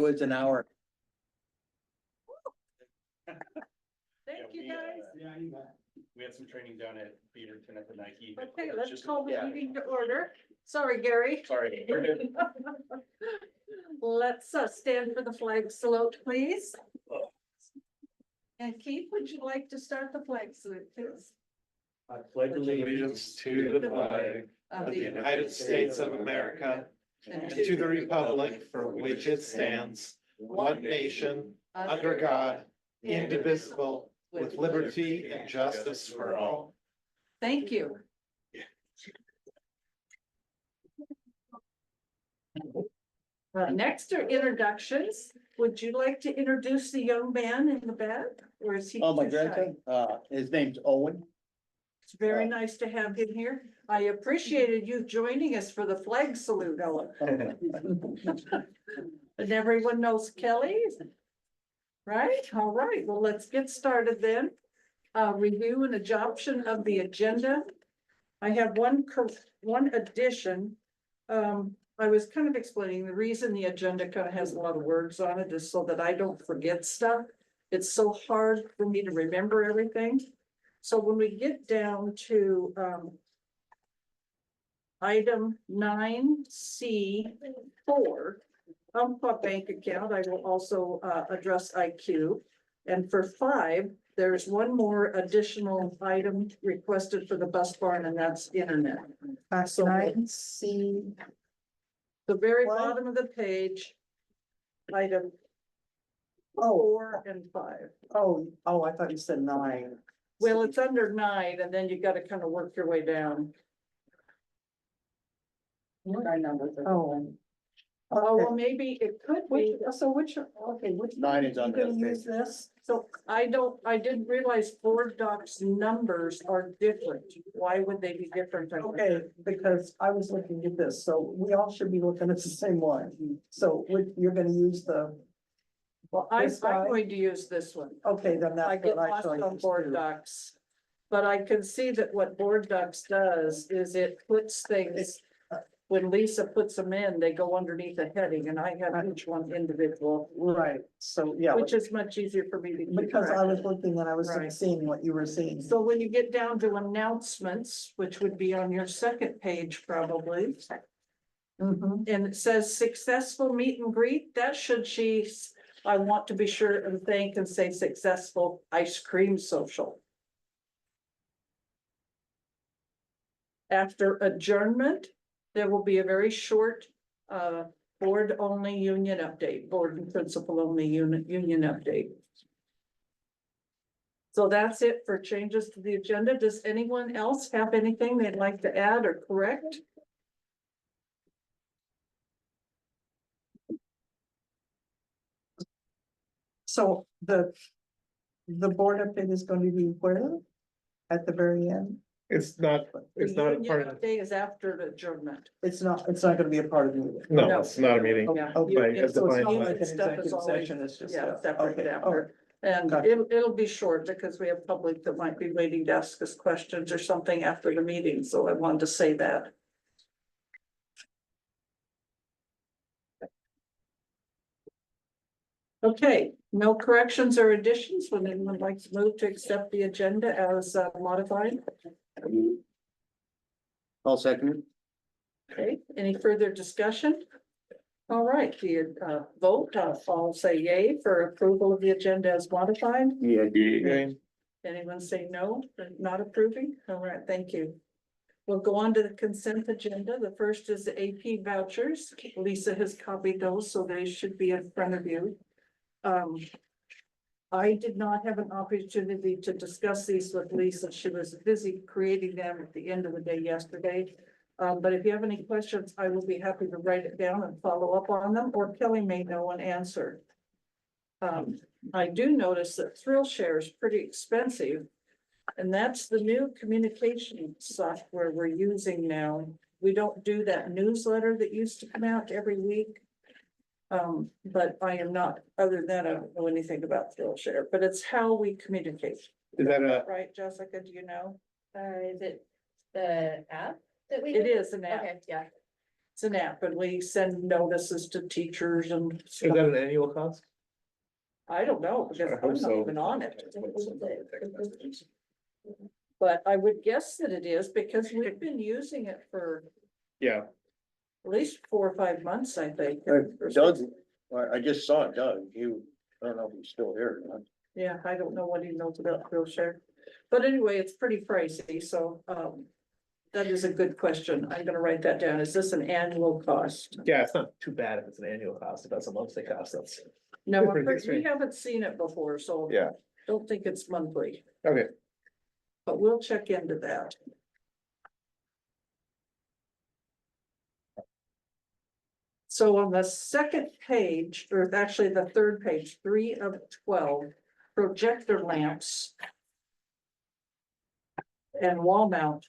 It's an hour. Thank you, guys. We had some training down at Beaverton at the Nike. Okay, let's Just- call the yeah. meeting to order. Sorry, Gary. Sorry. Let's stand for the flag salute, please. And Keith, would you like to start the flag salute, please? I pledge allegiance to the flag of the United States of America and to the republic for which it stands, one nation, under God, indivisible, with liberty and justice for all. Thank you. Next are introductions. Would you like to introduce the young man in the back, or is he? Oh, my too shy? grandson, his name's Owen. It's very nice to have him here. I appreciated you joining us for the flag salute, Ellen. And everyone knows Kelly. Right, all right, well, let's get started then. Review and adoption of the agenda. I have one addition. I was kind of explaining the reason the agenda kind of has a lot of words on it is so that I don't forget stuff. It's so hard for me to remember everything. So when we get down to item 9C4, Umpqua bank account, I will also address IQ. And for 5, there's one more additional item requested for the bus barn, and that's internet. So 9C, the very What? bottom of the page, item oh, 4 and 5. oh, I thought you said 9. Well, it's under 9, and then you got to kind of work your way down. Oh. Oh, well, Okay, maybe it could which, be. so which, okay, which? 9 is on You gonna that use this? So I didn't realize board docs numbers are different. Why would they be different? Okay, because I was looking at this, so we all should be looking at the same one. So you're gonna use the, Well, I'm going to use this one. okay, then I that's get what I lost saw. on board docs. But I can see that what board docs does is it puts things, when Lisa puts them in, they go underneath a heading, and I have each one individual, Right, so, yeah, which is much easier for me to keep because I track was of. looking and I was Right. seeing what you were seeing. So when you get down to announcements, which would be on your second page probably, Mhm. and it says successful meet and greet, that should I want to be sure and thank and say successful ice cream social. After adjournment, there will be a very short, board only union update, board and principal only union update. So that's it for changes to the agenda. Does anyone else have anything they'd like to add or correct? So the board update is going to be where? At the very end? It's not a The union part of, update is after the adjournment. It's not gonna be a part of the meeting. No. it's not a meeting. Yeah. Okay, You- By- it's- so it's defined not by- like an stuff is executive always- session, it's just. Yeah, a- separate okay, after. And Gotcha. it'll be short because we have public that might be waiting to ask us questions or something after the meeting, so I wanted to say that. Okay, no corrections or additions. Would anyone like to move to accept the agenda as modified? I'll second it. Okay, any further discussion? All right, the vote, I'll say yay for approval of the agenda as modified. Yeah. Okay. Anyone say no, not approving? All right, thank you. We'll go on to the consent agenda. The first is the AP vouchers. Lisa has copied those, so they should be in front of you. I did not have an opportunity to discuss these with Lisa. She was busy creating them at the end of the day yesterday. But if you have any questions, I will be happy to write it down and follow up on them, or Kelly may know an answer. I do notice that Thrillshare is pretty expensive. And that's the new communication software we're using now. We don't do that newsletter that used to come out every week. But I am not, other than that, I don't know anything about Thrillshare, but it's how we communicate. Is that a, Right, Jessica, do you know? Is it the app that we? It use? is an app. Okay, yeah. It's an app and we send notices to teachers and Is stuff. that an annual cost? I don't know, because I hope I'm not so. even on it. But I would guess that it is because we've been using it for Yeah. at least 4 or 5 months, I think. Doug, I just saw Doug, I don't know if he's still here or not. Yeah, I don't know what he knows about Skillshare. But anyway, it's pretty pricey, so, that is a good question. I'm gonna write that down. Is this an annual cost? Yeah, it's not too bad if it's an annual cost, if that's a monthly cost, that's. No, Pretty good we stream. haven't seen it before, so. Yeah. Don't think it's monthly, Okay. but we'll check into that. So on the second page, or actually the third page, 3 of 12, projector lamps. And wall mount,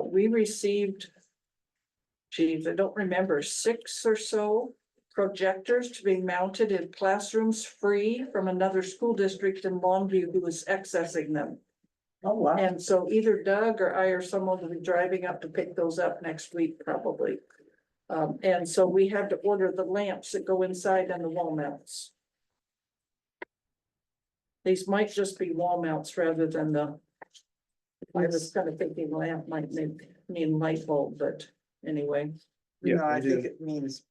we received. Geez, I don't remember, 6 or so projectors to be mounted in classrooms free from another school district in Longview who was accessing them. Oh, wow. And so either Doug or I or someone will be driving up to pick those up next week probably. And so we had to order the lamps that go inside and the wall mounts. These might just be wall mounts rather than the. I was kind of thinking lamp might mean light bulb, but anyway, Yeah, No, I I do. think it means,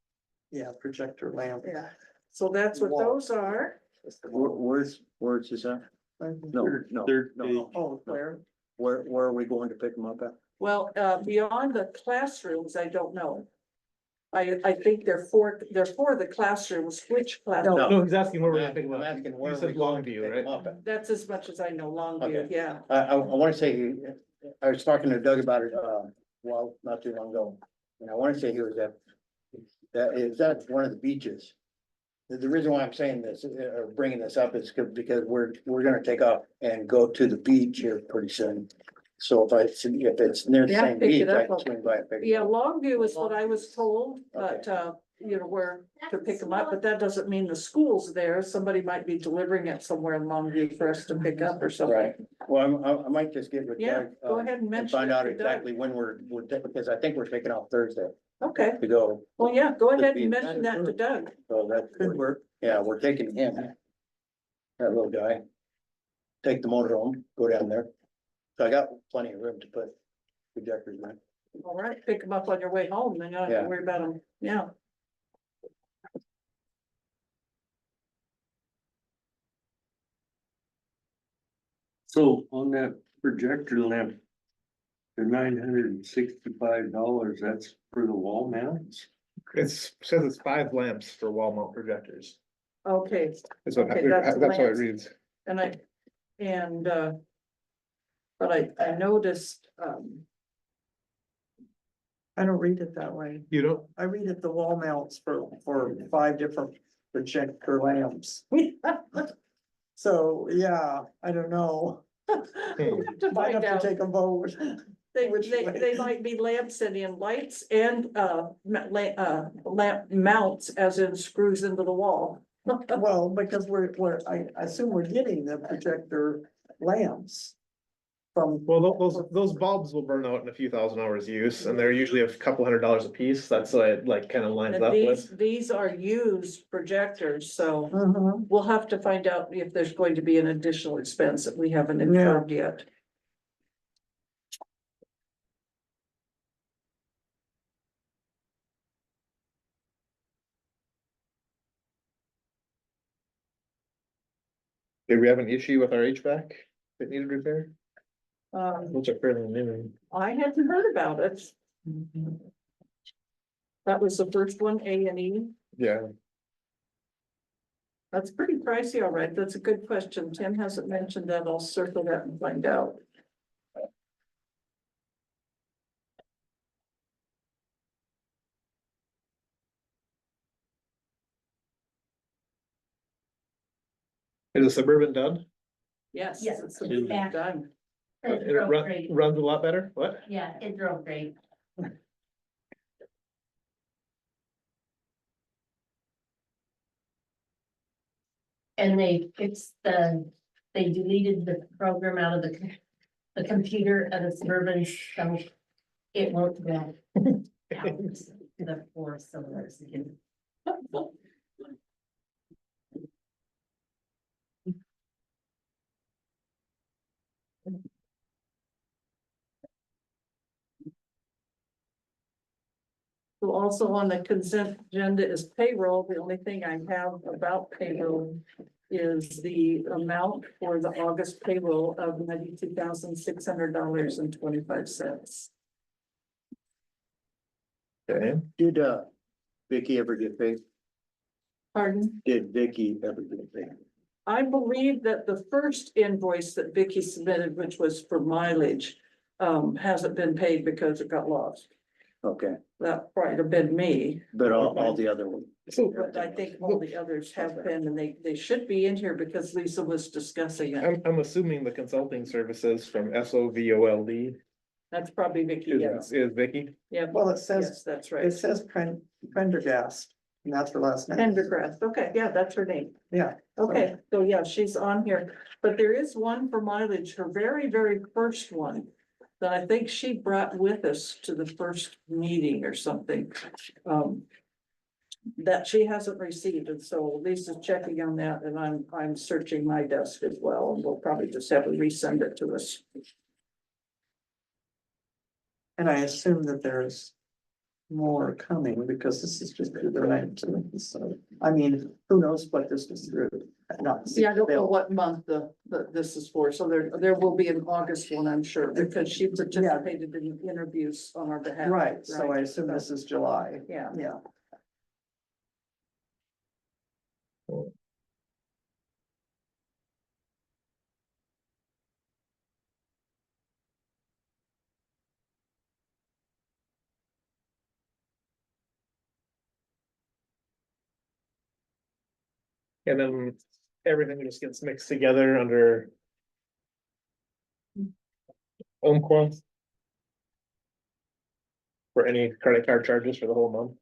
yeah, projector lamp. yeah. So that's what Wall. those are. Where's this at? No, no, Third no. Oh, where? Where are we going to pick them up at? Well, beyond the classrooms, I don't know. I think they're for the classrooms, which class? No. No, he's asking where we're gonna I'm pick them up. asking where You are said we going to Longview, pick right? them up at? That's as much as I know, Longview, Okay. yeah. I wanna say, I was talking to Doug about it, well, not too long ago. And I wanna say he was at, that's one of the beaches. The reason why I'm saying this, or bringing this up is because we're gonna take off and go to the beach here pretty soon. So if it's near the Yeah, same pick it beach, I up. can swing by and pick it Yeah, up. Longview is what I was told, but, you know, where to pick them up, but that doesn't mean the school's there. Somebody might be delivering it somewhere in Longview for us to pick up or something. Right, well, I might just get with Yeah, Doug. go ahead and And mention. find it out to Doug. exactly when because I think we're taking off Thursday Okay, to go, well, yeah, go ahead be and mention that to Doug. so that could work. Yeah, we're taking him. That little guy. Take the motor home, go down there. So I got plenty of room to put projectors in. All right, pick them up on your way home, then you don't have Yeah. to worry about them, yeah. So on that projector lamp, the $965, that's for the wall mounts? It's, says it's 5 lamps for wall mount projectors. Okay, That's what, Okay, that's that's how it lamps. reads. But I noticed, I don't read it that way. You don't, I read it the wall mounts for 5 different projector lamps. So, yeah, I don't know. we'll have to Might have find out. to take a vote. They which way. they might be lamps sending in lights and, lamp mounts as in screws into the wall. Well, because I assume we're getting the projector lamps from, well, those bulbs will burn out in a few thousand hours use, and they're usually a couple $100 a piece. That's what it like kind of lines And up with. these are used projectors, so Mhm. we'll have to find out if there's going to be an additional expense that we haven't Yeah. incurred yet. Did we have an issue with our HVAC that needed repair? Um, Those are fairly new. I hadn't heard about it. That was the first one, A&E. Yeah, That's pretty pricey, all right. That's a good question. Tim hasn't mentioned that. I'll circle that and find out. is a Suburban done? Yes. Yes, it's it's back. done. It It drove run- great. runs a lot better? What? Yeah, it drove great. And they fixed they deleted the program out of the computer of the Suburban, so it won't go. out. the 4 cylinders again. So also on the consent agenda is payroll. The only thing I have about payroll is the amount for the August payroll of $92,600.25. Okay, Did, Vicky ever get paid? Pardon? Did Vicky ever get paid? I believe that the first invoice that Vicky submitted, which was for mileage, hasn't been paid because it got lost. Okay, That might have been me. but all the other ones. But I think all the others have been, and they should be in here because Lisa was discussing it. I'm assuming the consulting services from SOVOLD That's probably Vicky, yes. is Vicky. Yeah, Well, it says, yes, that's it right. says Prendergast, and that's her last name. Pendergrass, okay, yeah, that's her name. Yeah. Okay, so yeah, she's on here, but there is one for mileage, her very, very first one. That I think she brought with us to the first meeting or something. That she hasn't received, and so Lisa's checking on that, and I'm searching my desk as well, and we'll probably just have her resend it to us. And I assume that there's more coming because this is just through the ranks. So, I mean, who knows what this is through? Not. See, I don't know what month this is for, so there will be an August one, I'm sure, because she participated in interviews on our behalf. Right, so I assume this is July. Yeah. Yeah. And then everything just gets mixed together under Umpqua for any credit card charges for the whole month.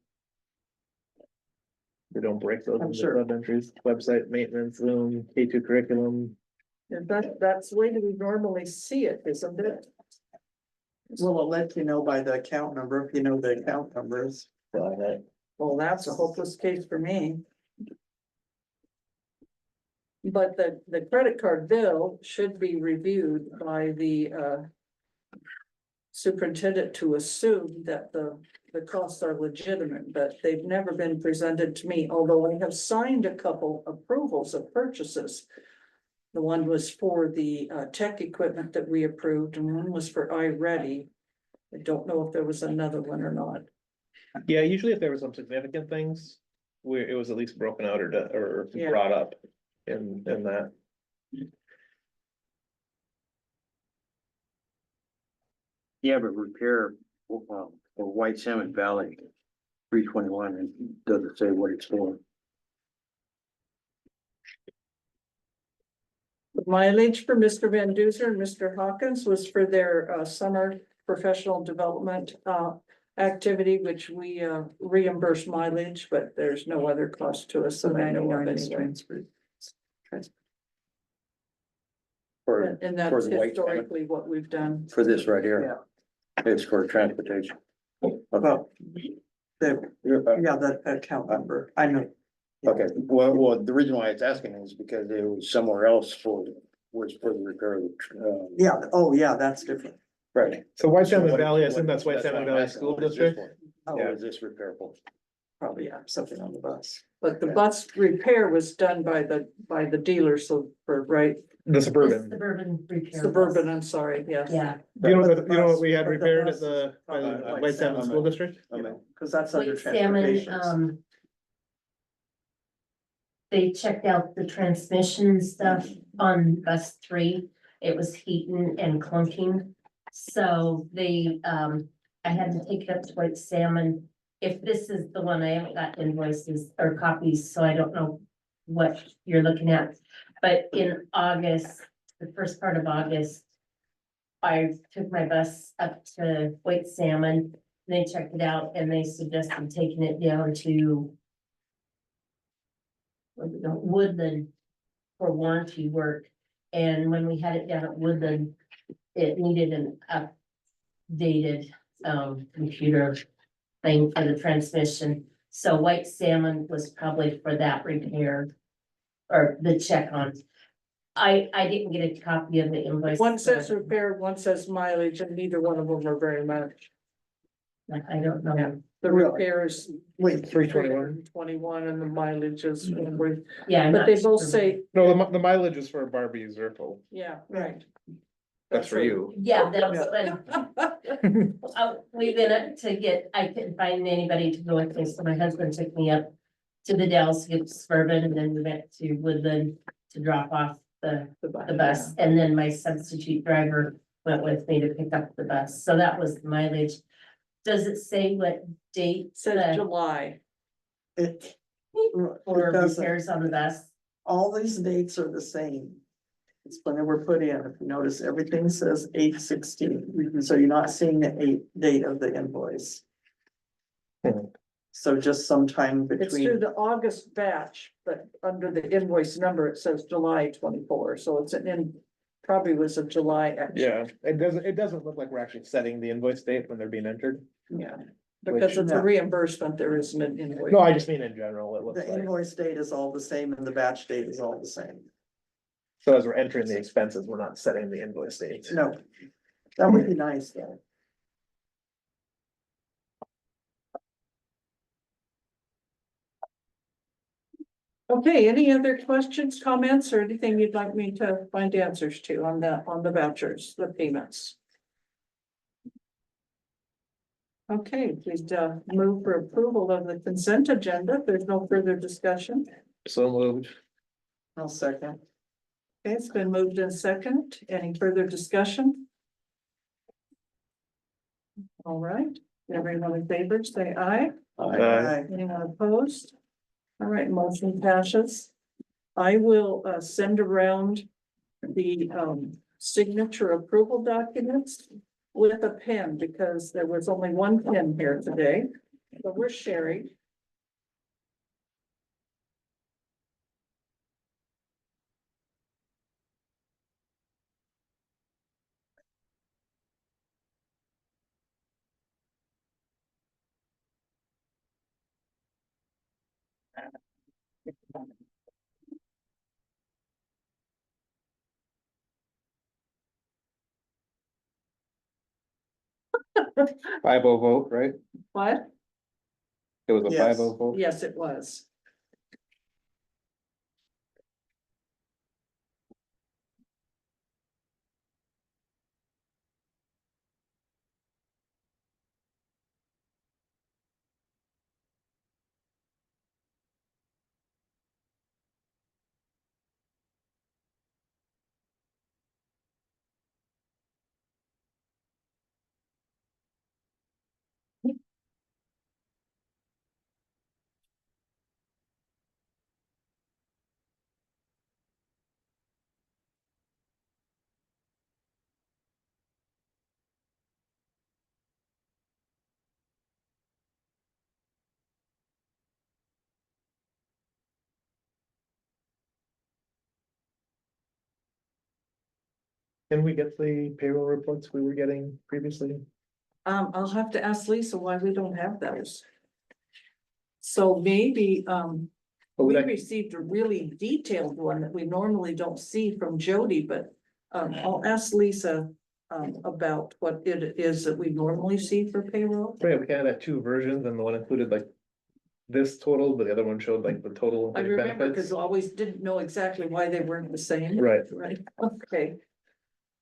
We don't break those I'm into sure. sub entries, website maintenance, Zoom, K2 curriculum. And that's the way that we normally see it, isn't it? Well, it'll let you know by the account number, if you know the account numbers. Well, that's a hopeless case for me. But the credit card bill should be reviewed by the superintendent to assume that the costs are legitimate, but they've never been presented to me, although I have signed a couple approvals of purchases. The one was for the tech equipment that we approved, and one was for iReady. I don't know if there was another one or not. Yeah, usually if there were some significant things, it was at least broken out or Yeah. brought up in that. Yeah, but repair, for White Salmon Valley, 321, and doesn't say what it's for. The mileage for Mr. Van Duzer and Mr. Hawkins was for their summer professional development activity, which we reimburse mileage, but there's no other cost to us. So that I know of 99 is anyway. transferred. For, And for that's the White Salmon, historically what we've done. for this right here. It's for transportation. Okay. Well, the, You're- yeah, that account number, I know. Okay, well, the reason why it's asking is because it was somewhere else was for the repair of the, Yeah, oh, yeah, that's different. right. So White So Salmon what- Valley, I what- assume that's White why Salmon I'm Valley asking, School what is this District? for? Yeah. What is this repair for? Probably, yeah, something on the bus. But the bus repair was done by the dealer, so for, right, The Suburban. Suburban repair. Suburban, I'm sorry, yes. Yeah, You know, But the you know what we bus- had but the repaired bus at the, is by the probably White Salmon School District? You know, cause that's under White Salmon, transportation. they checked out the transmission stuff on bus 3. It was heating and clunking. So they, I had to take it up to White Salmon. If this is the one, I haven't got invoices or copies, so I don't know what you're looking at. But in August, the first part of August, I took my bus up to White Salmon. They checked it out and they suggested taking it down to Woodland for warranty work. And when we had it down at Woodland, it needed an updated computer thing for the transmission. So white salmon was probably for that repair. Or the check on. I didn't get a copy of the invoice. One says repair, one says mileage, and neither one of them are very much. I don't know. The Really? repair is Wait, 321. 21 and the mileage is, Yeah. I'm but not they both sure. say, No, the mileage is for Barbie Zirkle. yeah, right. That's for you. Yeah, that was when, we've been up to get, I couldn't find anybody to go with me, so my husband took me up to the Dells to get suburban, and then we went to Woodland to drop off the bus, and then my substitute driver went with me to pick up the bus, so that was the mileage. Does it say what date Says July. it, for it doesn't. repairs on the bus? All these dates are the same. It's when they were put in. If you notice, everything says 8/16, so you're not seeing the date of the invoice. Hmm. So just sometime It's through between, the August batch, but under the invoice number, it says July 24, so it's probably was a July. actual. Yeah, it doesn't look like we're actually setting the invoice date when they're being entered. Yeah, because it's a no. reimbursement, there isn't an invoice. No, I just mean in general, it looks the like. invoice date is all the same and the batch date is all the same. So as we're entering the expenses, we're not setting the invoice date. No, that would be nice though. Okay, any other questions, comments, or anything you'd like me to find answers to on the vouchers, the payments? Okay, please, move for approval of the consent agenda. If there's no further discussion. So moved. I'll second. Okay, it's been moved in second. Any further discussion? All right, everyone in favor, say aye. Aye. Anyone opposed? All right, motion passes. I will send around the signature approval documents with a pen because there was only one pen here today, but we're sharing. Five oh vote, right? What? It was a Yes. 5-0 vote. Yes, it was. Can we get the payroll reports we were getting previously? I'll have to ask Lisa why we don't have those. So maybe, But we we, received a really detailed one that we normally don't see from Jody, but I'll ask Lisa about what it is that we normally see for payroll. right, we kind of had two versions and the one included like this total, but the other one showed like the total. I remember because benefits. I always didn't know exactly why they weren't the same. Right. Right, okay.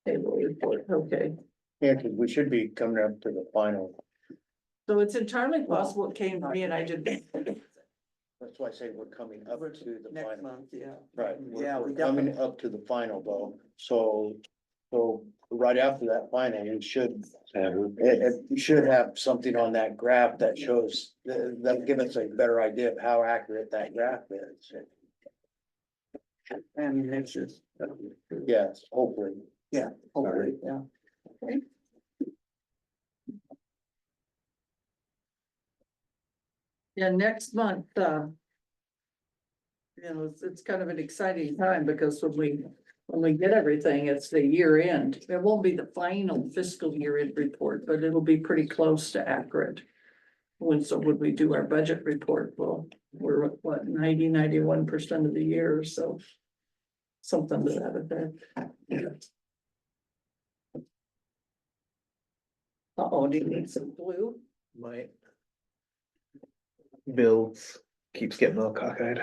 Payroll report, okay. Yeah, because we should be coming up to the final. So it's entirely possible it came to me and I didn't. That's why I say we're coming up to the Next final. month, yeah. Right, Yeah, we're we coming definitely, up to the final though, so right after that final, you should. You should have something on that graph that shows, that'll give us a better idea of how accurate that graph is. and it's just, Yes, hopefully. yeah, hopefully, yeah. Yeah, next month, it's kind of an exciting time because when we get everything, it's the year end. It won't be the final fiscal year end report, but it'll be pretty close to accurate. would we do our budget report? Well, we're at, what, 91% of the year, so. Something to that effect. Uh-oh, do you need some glue? My Bill keeps getting all cockeyed.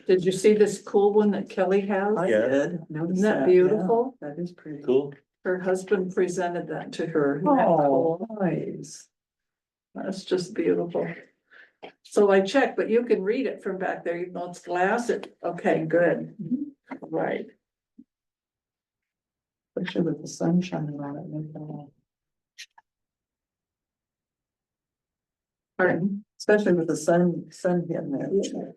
Did you see this cool one that Kelly has? I Yeah. did. notice Isn't that yeah, beautiful? That is pretty. Cool. Her husband presented that to her. Isn't that Oh, cool? nice. That's just beautiful. So I checked, but you can read it from back there, even though it's glass. Okay, good. Right. Especially with the sun shining on it. make it all- Pardon? Especially with the sun hitting there.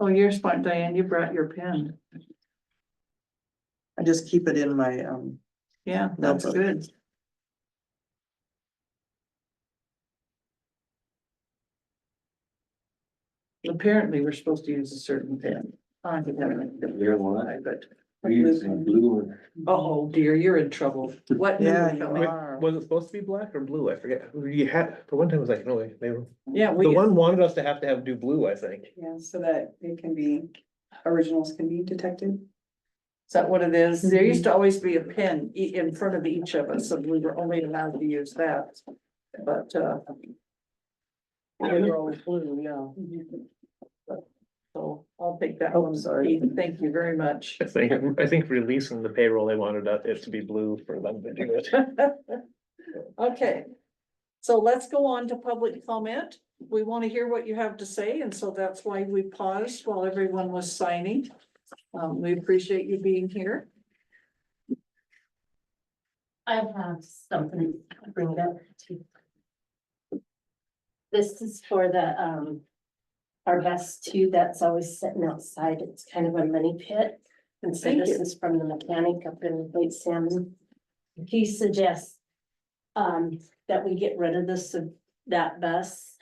Oh, you're smart, Diane. You brought your pen. I just keep it in my, Yeah, that's Notebook. good. Apparently, we're supposed to use a certain pen. I don't have Yeah, well, it, but. We use some blue. Oh dear, you're in trouble. What? new yeah, you Kelly? are. Was it supposed to be black or blue? I forget. You had, for one time it was like, no, they were, Yeah, the we, one wanted us to have do blue, I think. Yeah, so that it can be, originals can be detected. is that what it is? There used to always be a pen in front of each of us, and we were only allowed to use that. But, we were always blue, yeah. So I'll take that Oh, one. sorry. Ethan. Thank you very much. I think releasing the payroll, they wanted it to be blue for them to do it. Okay, so let's go on to public comment. We want to hear what you have to say, and so that's why we paused while everyone was signing. We appreciate you being here. I have something to bring it up to. This is for the, our bus too, that's always sitting outside. It's kind of a money pit. And so Thank this you. is from the mechanic up in Lake Salmon. He suggests, that we get rid of that bus.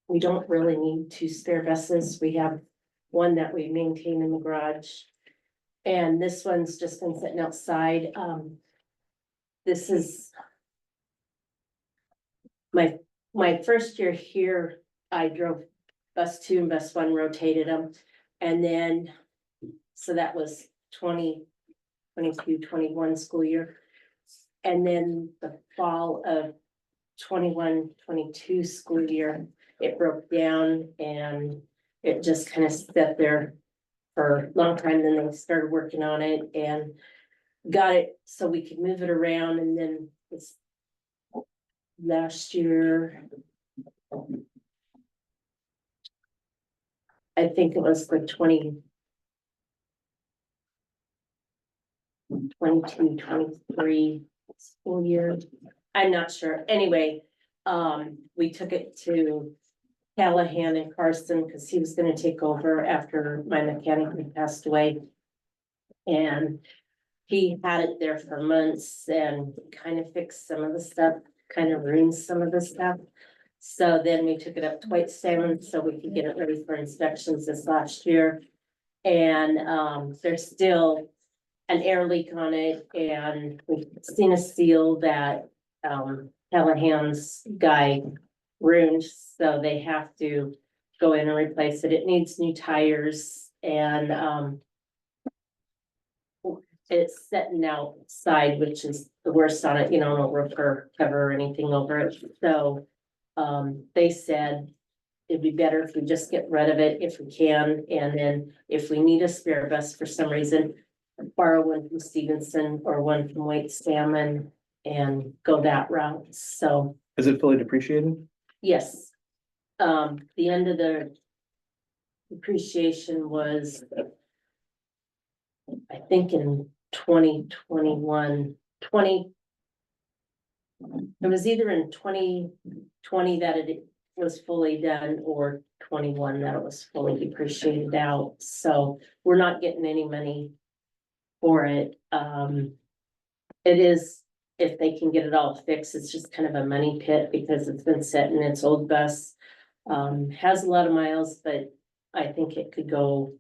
We don't really need two spare buses. We have one that we maintain in the garage. And this one's just been sitting outside. This is my first year here, I drove bus 2 and bus 1, rotated them. And then, so that was 2022-21 school year. And then the fall of 21-22 school year, it broke down and it just kind of sat there for a long time. Then they started working on it and got it so we could move it around. And then this last year, I think it was the 22-23 school year. I'm not sure. Anyway, we took it to Callahan and Carson because he was gonna take over after my mechanic had passed away. And he had it there for months and kind of fixed some of the stuff, kind of ruined some of the stuff. So then we took it up to White Salmon so we could get it ready for inspections this last year. And there's still an air leak on it and we've seen a seal that Callahan's guy ruined, so they have to go in and replace it. It needs new tires and it's sitting outside, which is the worst on it, no roof or cover or anything over it. So they said it'd be better if we just get rid of it if we can. And then if we need a spare bus for some reason, borrow one from Stevenson or one from White Salmon and go that route. So Is it fully depreciated? yes, the end of the depreciation was, I think in 2021, it was either in 2020 that it was fully done or 21 that was fully depreciated out, so we're not getting any money for it. It is, if they can get it all fixed, it's just kind of a money pit because it's been set in its old bus. Has a lot of miles, but I think it could go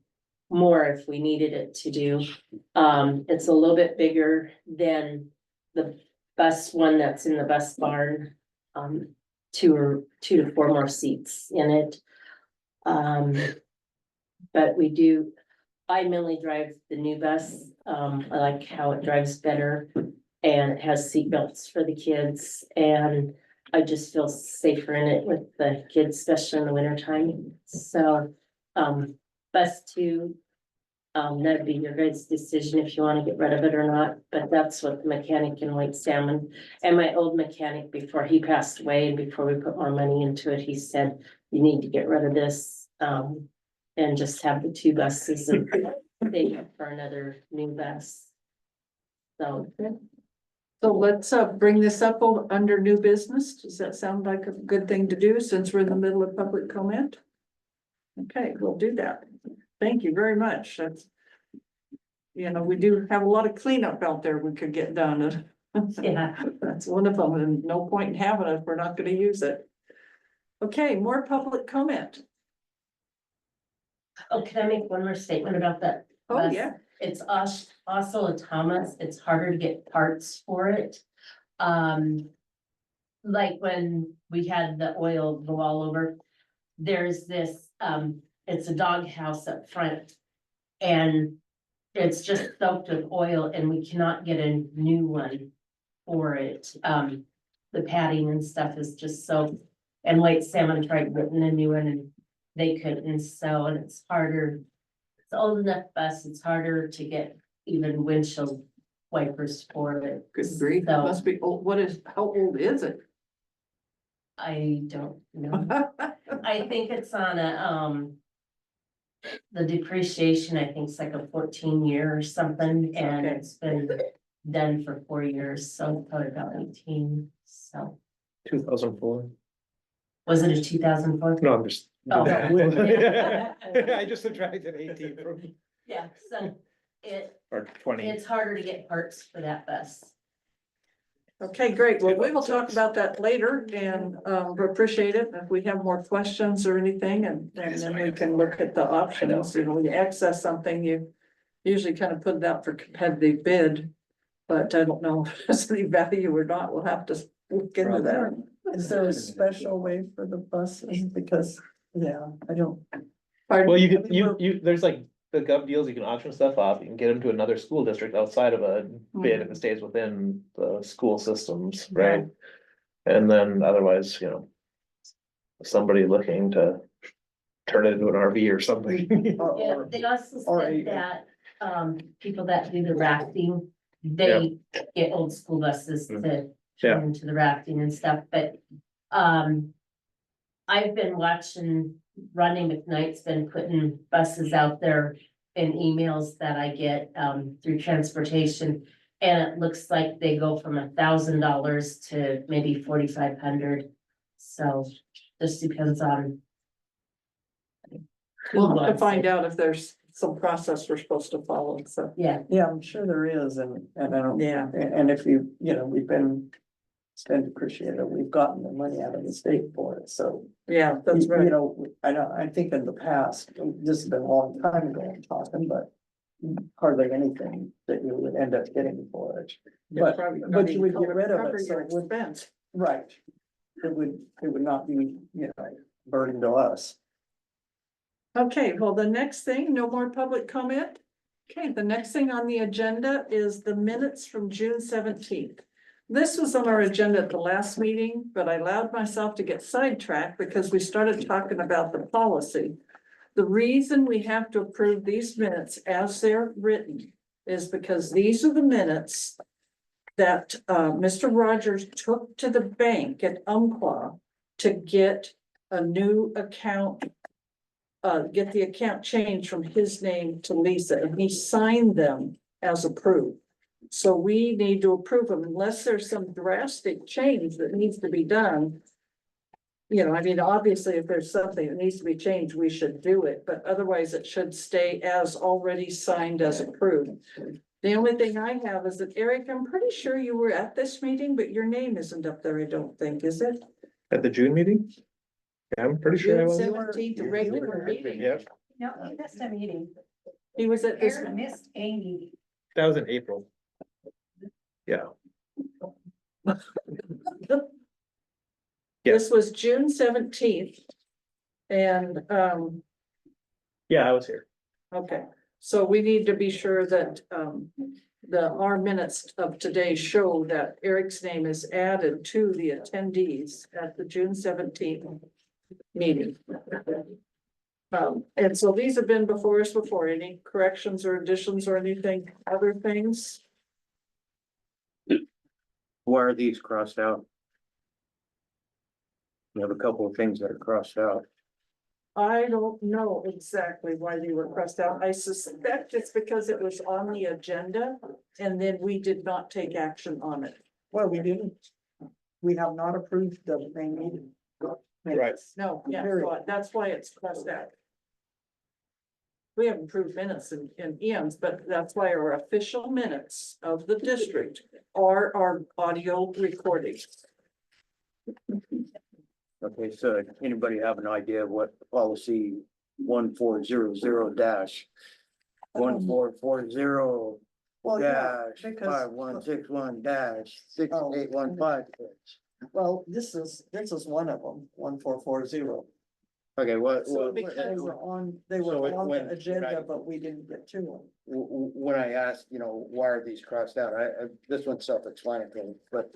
more if we needed it to do. It's a little bit bigger than the bus one that's in the bus barn. 2 to 4 more seats in it. But I mainly drive the new bus. I like how it drives better and it has seat belts for the kids, and I just feel safer in it with the kids, especially in the winter time. So, bus 2, that'd be your guys' decision if you want to get rid of it or not, but that's what the mechanic in White Salmon and my old mechanic before he passed away and before we put more money into it, he said, you need to get rid of this, and just have the 2 buses and pay for another new bus. So let's bring this up under new business. Does that sound like a good thing to do since we're in the middle of public comment? Okay, we'll do that. Thank you very much. That's, you know, we do have a lot of cleanup out there we could get done. Yeah. That's one of them, and no point in having it if we're not gonna use it. Okay, more public comment. Oh, can I make one more statement about that? Oh, bus? yeah. It's also a Thomas, it's harder to get parts for it. Like when we had the oil go all over, there's this, it's a doghouse up front. And it's just soaked with oil and we cannot get a new one for it. The padding and stuff is just soaked. And White Salmon tried getting a new one and they couldn't, so, and it's harder. It's old enough bus, it's harder to get even windshield wipers for it. Good grief, it So- must be old. How old is it? I don't know. I think it's on a, the depreciation, I think it's like a 14-year or something, and Okay. it's been done for 4 years, so probably about 18, so. 2004. Was it a 2004? No, I'm just. Oh. I just subtracted 18 from, Yeah, so or 20. it's harder to get parts for that bus. Okay, great. Well, we will talk about that later and we appreciate it. If we have more questions or anything, and then we can look at the options. You know, when you access something, you usually kind of put it out for competitive bid. But I don't know if there's any value or not. We'll have to look into that. Is there a special way for the buses? Because, yeah, I don't. Well, you could, I mean, we're- there's like the gov deals, you can auction stuff off, you can get them to another school district outside of a bid if it stays within the school systems, right? And then otherwise, you know. Somebody looking to turn it into an RV or something. Yeah, Or, they also or said a- that, people that do the rafting, they get old school buses to Yeah. turn into the rafting and stuff, but, I've been watching, Rodney McKnight's been putting buses out there in emails that I get, through transportation. And it looks like they go from $1,000 to maybe 4,500, so just depends on. who We'll have to wants find it. out if there's some process we're supposed to follow, so. Yeah, yeah, I'm sure there is, and I don't, Yeah. and if you know, we've been. It's been depreciated, we've gotten the money out of the state for it, so. Yeah, that's You right. know, I think in the past, this has been a long time ago I'm talking, but hardly anything that you would end up getting for it. But, Probably not but you even would get rid of cover it, so your it would, expense. right. It would not be, you know, burden to us. Okay, well, the next thing, no more public comment. Okay, the next thing on the agenda is the minutes from June 17th. This was on our agenda at the last meeting, but I allowed myself to get sidetracked because we started talking about the policy. The reason we have to approve these minutes as they're written is because these are the minutes that Mr. Rogers took to the bank at Umpqua to get a new account, get the account changed from his name to Lisa, and he signed them as approved. So we need to approve them unless there's some drastic change that needs to be done. You know, I mean, obviously, if there's something that needs to be changed, we should do it, but otherwise it should stay as already signed as approved. The only thing I have is that, Eric, I'm pretty sure you were at this meeting, but your name isn't up there, I don't think, is it? At the June meeting? Yeah, I'm pretty sure I June was. 17th, the regular meeting. Yeah, No, he missed a meeting. He was at this. Aaron missed a meeting. that was in April. Yeah, Yeah. This was June 17th. And, yeah, I was here. okay, so we need to be sure that, our minutes of today show that Eric's name is added to the attendees at the June 17th meeting. And so these have been before us before. Any corrections or additions or anything, other things? Why are these crossed out? We have a couple of things that are crossed out. I don't know exactly why they were crossed out. I suspect it's because it was on the agenda and then we did not take action on it. Well, we didn't, we have not approved the main meeting. Right. No, yeah, so that's why it's crossed out. We have improved minutes in EMs, but that's why our official minutes of the district are our audio recordings. Okay, so anybody have an idea of what policy 1400 1440 Well, yeah, dash because- 5161 dash 6815 is? well, this is one of them, 1440. Okay, what, So They because- were on So it the went- agenda, right. but we didn't get to them. when I asked, you know, why are these crossed out? This one's self-explanatory, but,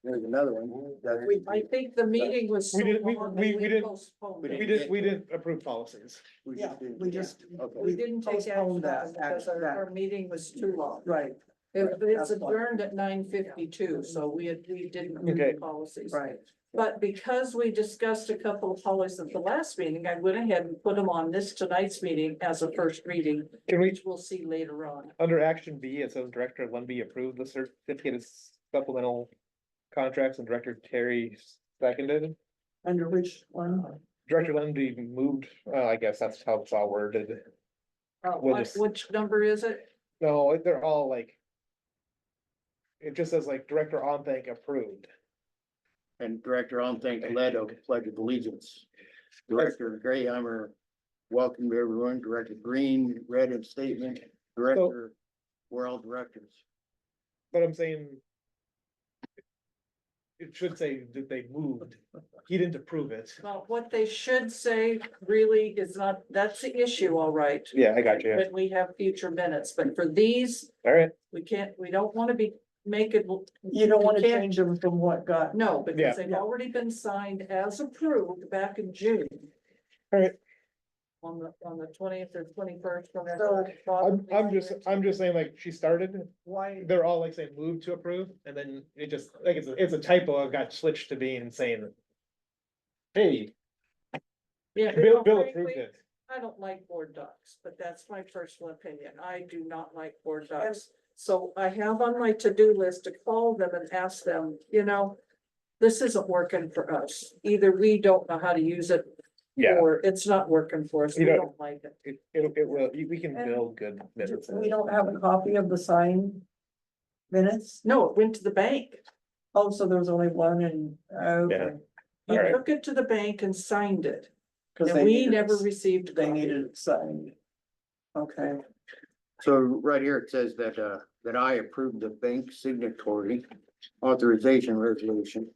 there's another one. that- I think the meeting was. so We did- we- long we- that we did- postponed we it. We didn't approve policies. we Yeah, didn't- we just, Okay. We didn't take action on postponed that, it because our meeting was too long. right, It's That's why. adjourned at 9:52, so we didn't do Okay. the policies. right. But because we discussed a couple of policies at the last meeting, I went ahead and put them on this tonight's meeting as a first reading, Can we, which we'll see later on. under action B, it says Director Lumby approved the certificated supplemental contracts and Director Terry seconded. Under which one? Director Lumby moved, I guess that's how it's all worded. We'll just- Which number is it? No, they're all like. It just says like Director Onthank approved. And Director Onthank led a pledge of allegiance. Director Grayhammer welcomed everyone. Director Green read his statement. Director, we're all directors. But I'm saying. It should say that they moved. He didn't approve it. Well, what they should say really is not, that's the issue, all right. Yeah, I got you. But we have future minutes, but for these, All right, we don't want to be, make it. You don't want to can't- change them from what got, No, Yeah. because they've already been signed as approved back in June. all right. On the 20th or 21st, So, whatever. I'm just saying like she started, why, they're all like saying move to approve and then it just, like, it's a typo. It got switched to being saying. Hey, Yeah, Bill frankly, approved it. I don't like board docs, but that's my personal opinion. I do not like board docs. So I have on my to-do list to call them and ask them, you know, this isn't working for us. Either we don't know how to use it. Yeah. Or it's not working for us. You We know- don't like it. It will, we can build good minutes. we don't have a copy of the signed minutes? No, it went to the bank. Oh, so there was only one and, okay. He All right. took it to the bank and signed it. 'Cause And they we needed never it- received. a They copy. needed it signed. Okay, So right here, it says that, that I approved the bank signatory authorization resolution.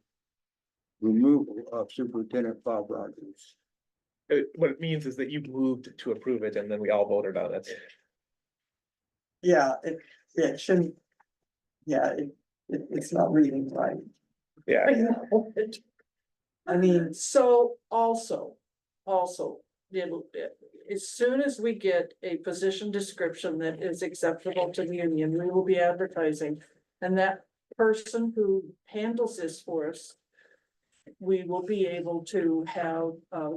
Removal of Superintendent Bob Rogers. What it means is that you moved to approve it and then we all voted on it. yeah, it shouldn't, yeah, it's not reading right. Yeah, I mean, So also, as soon as we get a position description that is acceptable to the union, we will be advertising. And that person who handles this for us, we will be able to have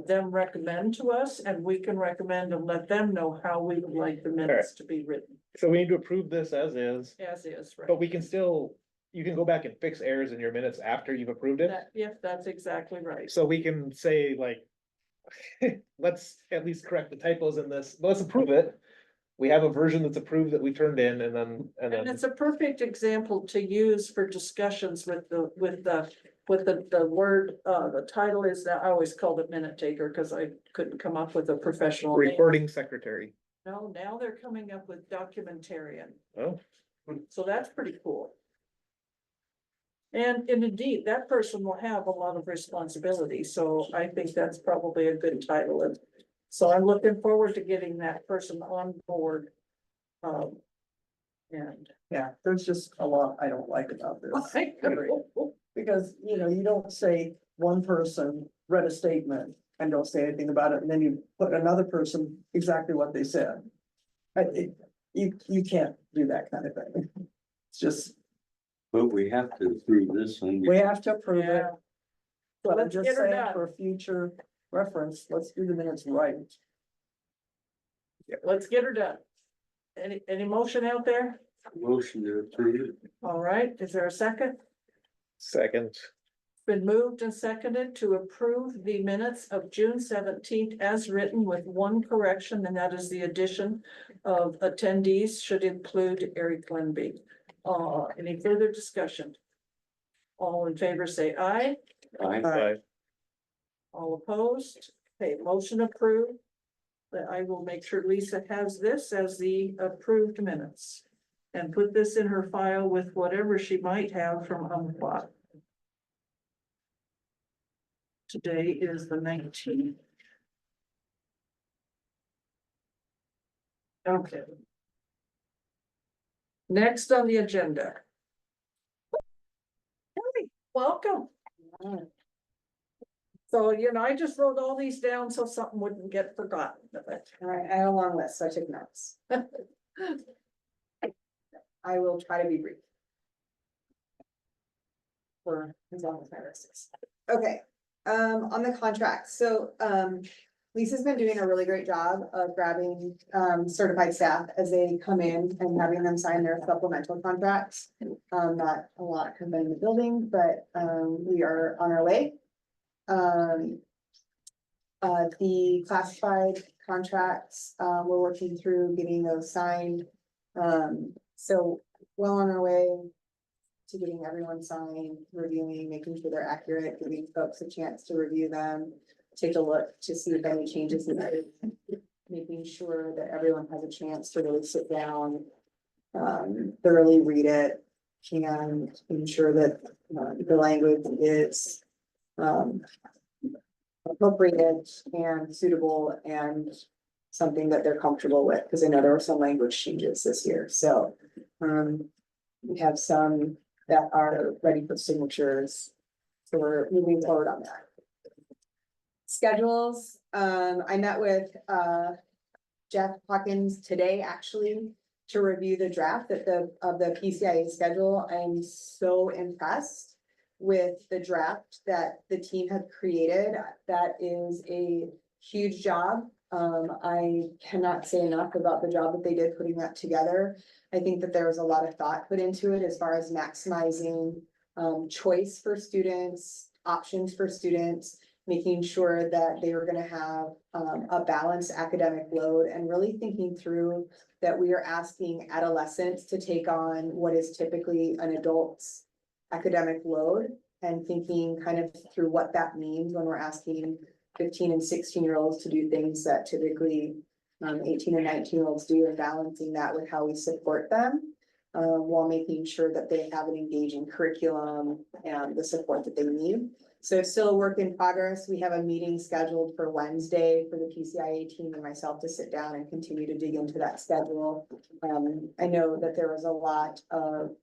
them recommend to us and we can recommend and let them know how we would like the minutes to be written so we need to approve this as is, as is, right? but we can still you can go back and fix errors in your minutes after you've approved it. Yep, that's exactly right. So we can say like, let's at least correct the typos in this, let's approve it. We have a version that's approved that we turned in and then. And it's a perfect example to use for discussions with the word, the title is, I always called it minute taker, because I couldn't come up with a professional name. Recording secretary. No, now they're coming up with documentarian, Oh, so that's pretty cool. And indeed, that person will have a lot of responsibility, so I think that's probably a good title. And so I'm looking forward to getting that person on board. And. Yeah, there's just a lot I don't like about this. Because, you know, you don't say one person read a statement and don't say anything about it, and then you put another person exactly what they said. You can't do that kind of thing. It's just, But we have to approve this one. we have to approve it. Yeah. But I'm Let's just get her saying done. for future reference, let's do the minutes right. Let's get her done. Any motion out there? Motion to approve it. All right, is there a second? second. Been moved and seconded to approve the minutes of June 17th as written with one correction, and that is the addition of attendees should include Eric Glenby. Any further discussion? All in favor, say aye. Aye. All opposed? Okay, motion approved. But I will make sure Lisa has this as the approved minutes. And put this in her file with whatever she might have from Umpqua. Today is the 19th. Okay. Next on the agenda. Hey, welcome. So, you know, I just wrote all these down so something wouldn't get forgotten. All right, I have a long list, so I took notes. I will try to be brief. For as long as my list is. Okay, on the contract, so, Lisa's been doing a really great job of grabbing, certified staff as they come in and having them sign their supplemental contracts. Not a lot have been in the building, but, we are on our way. The classified contracts, we're working through getting those signed. So well on our way to getting everyone signed, reviewing, making sure they're accurate, giving folks a chance to review them. Take a look to see if any changes are made, making sure that everyone has a chance to really sit down, thoroughly read it, and ensure that the language is appropriate and suitable and something that they're comfortable with, because I know there were some language changes this year, so we have some that are ready for signatures. So we're moving forward on that. Schedules, I met with Jeff Hawkins today, actually, to review the draft of the PCIA schedule. I'm so impressed with the draft that the team had created. That is a huge job. I cannot say enough about the job that they did putting that together. I think that there was a lot of thought put into it as far as maximizing choice for students, options for students, making sure that they were gonna have a balanced academic load, and really thinking through that we are asking adolescents to take on what is typically an adult's academic load, and thinking kind of through what that means when we're asking 15 and 16-year-olds to do things that typically 18 and 19-year-olds do, and balancing that with how we support them while making sure that they have an engaging curriculum and the support that they need. So it's still a work in progress. We have a meeting scheduled for Wednesday for the PCIA team and myself to sit down and continue to dig into that schedule. I know that there was a lot of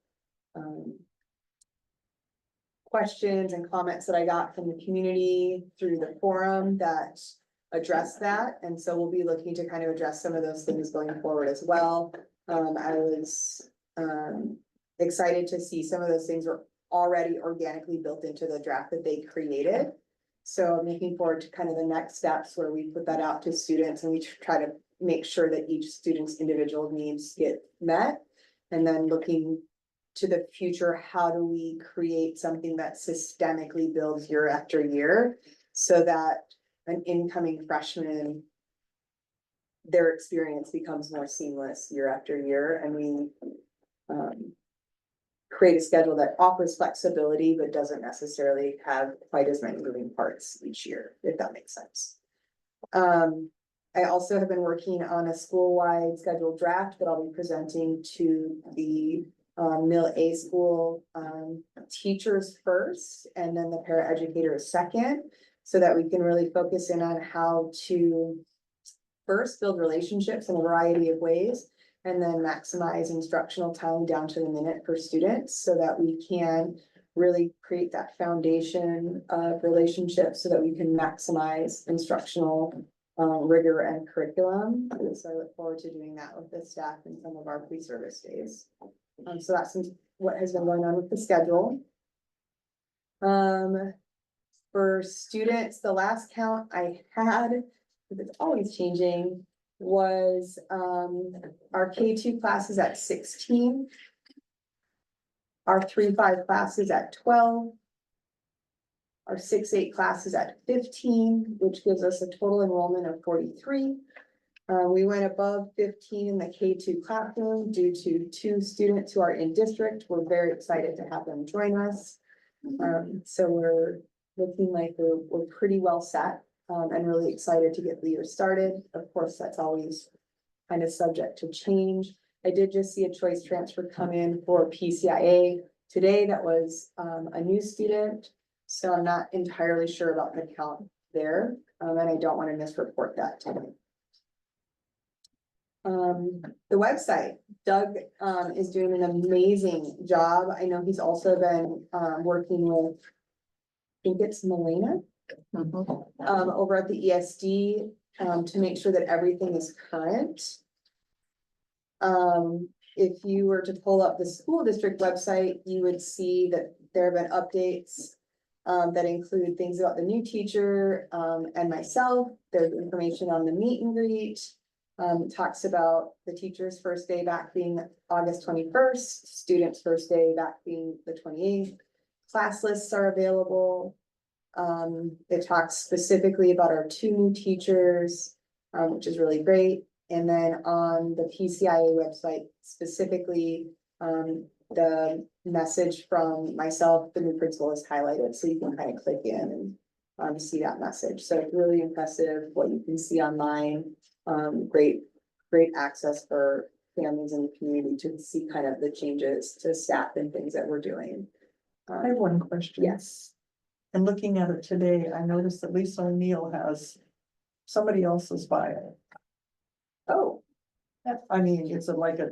questions and comments that I got from the community through the forum that address that. And so we'll be looking to kind of address some of those things going forward as well. I was excited to see some of those things were already organically built into the draft that they created. So I'm looking forward to kind of the next steps where we put that out to students and we try to make sure that each student's individual needs get met. And then looking to the future, how do we create something that systemically builds year after year? So that an incoming freshman, their experience becomes more seamless year after year, and we create a schedule that offers flexibility, but doesn't necessarily have quite as many moving parts each year, if that makes sense. I also have been working on a school-wide schedule draft that I'll be presenting to the Mill A school teachers first, and then the paraeducators second, so that we can really focus in on how to first build relationships in a variety of ways, and then maximize instructional time down to the minute for students, so that we can really create that foundation of relationships so that we can maximize instructional rigor and curriculum. So I look forward to doing that with the staff in some of our pre-service days. So that's what has been going on with the schedule. For students, the last count I had, because it's always changing, was our K2 classes at 16. Our 3-5 classes at 12. Our 6-8 classes at 15, which gives us a total enrollment of 43. We went above 15 in the K2 classroom due to 2 students who are in district. We're very excited to have them join us. So we're looking like we're pretty well set, and really excited to get the year started. Of course, that's always kind of subject to change. I did just see a choice transfer come in for PCIA today. That was a new student. So I'm not entirely sure about the count there, and I don't want to misreport that today. The website, Doug is doing an amazing job. I know he's also been working with, I think it's Melena, over at the ESD to make sure that everything is current. If you were to pull up the school district website, you would see that there have been updates that include things about the new teacher and myself. There's information on the meet and greet. Talks about the teacher's first day back being August 21st, students' first day back being the 28th. Class lists are available. It talks specifically about our 2 new teachers, which is really great. And then on the PCIA website specifically, the message from myself, the new principal, is highlighted, so you can kind of click in and see that message. So it's really impressive what you can see online. Great access for families in the community to see kind of the changes to staff and things that we're doing. I have one question. Yes. And looking at it today, I noticed that Lisa O'Neill has somebody else's bio. Oh, I mean, it's like a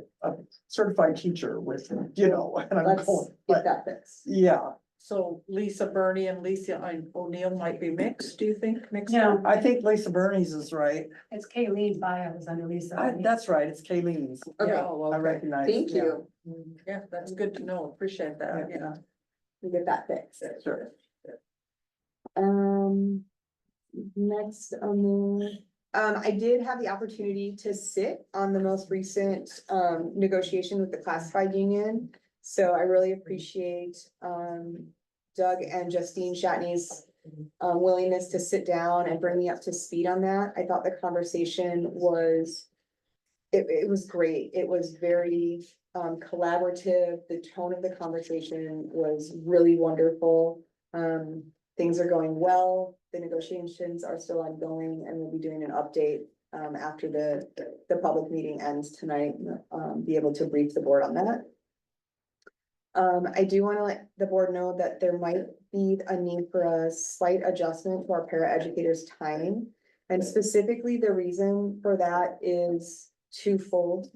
certified teacher with, you know, and I'm let's going, get but that fixed. yeah, So Lisa Burney and Lisa O'Neill might be mixed, do you think? Mixed? No. I think Lisa Bernies is right. It's Kayleen bio is under Lisa. That's right, it's Kayleen's. Okay. Yeah, Oh, I okay. recognize. Thank yeah. you. Yeah, that's good to know. Appreciate that, yeah. We get that fixed. Sure. Next on the, I did have the opportunity to sit on the most recent negotiation with the classified union. So I really appreciate Doug and Justine Shatney's willingness to sit down and bring me up to speed on that. I thought the conversation was, it was great. It was very collaborative. The tone of the conversation was really wonderful. Things are going well. The negotiations are still ongoing, and we'll be doing an update after the public meeting ends tonight, be able to brief the board on that. I do want to let the board know that there might be a need for a slight adjustment to our paraeducators' time. And specifically, the reason for that is twofold.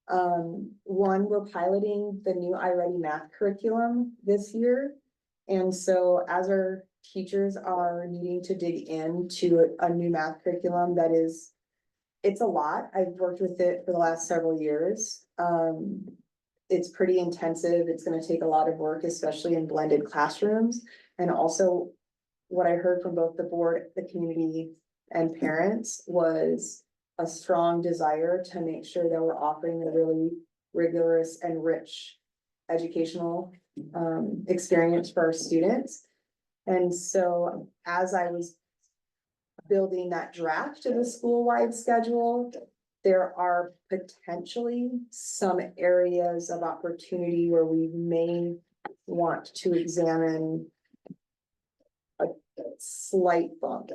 One, we're piloting the new iReady math curriculum this year. And so as our teachers are needing to dig into a new math curriculum, it's a lot. I've worked with it for the last several years. It's pretty intensive. It's going to take a lot of work, especially in blended classrooms. And also what I heard from both the board, the community, and parents was a strong desire to make sure that we're offering a really rigorous and rich educational experience for our students. And so as I was building that draft of the school-wide schedule, there are potentially some areas of opportunity where we may want to examine a slight bump.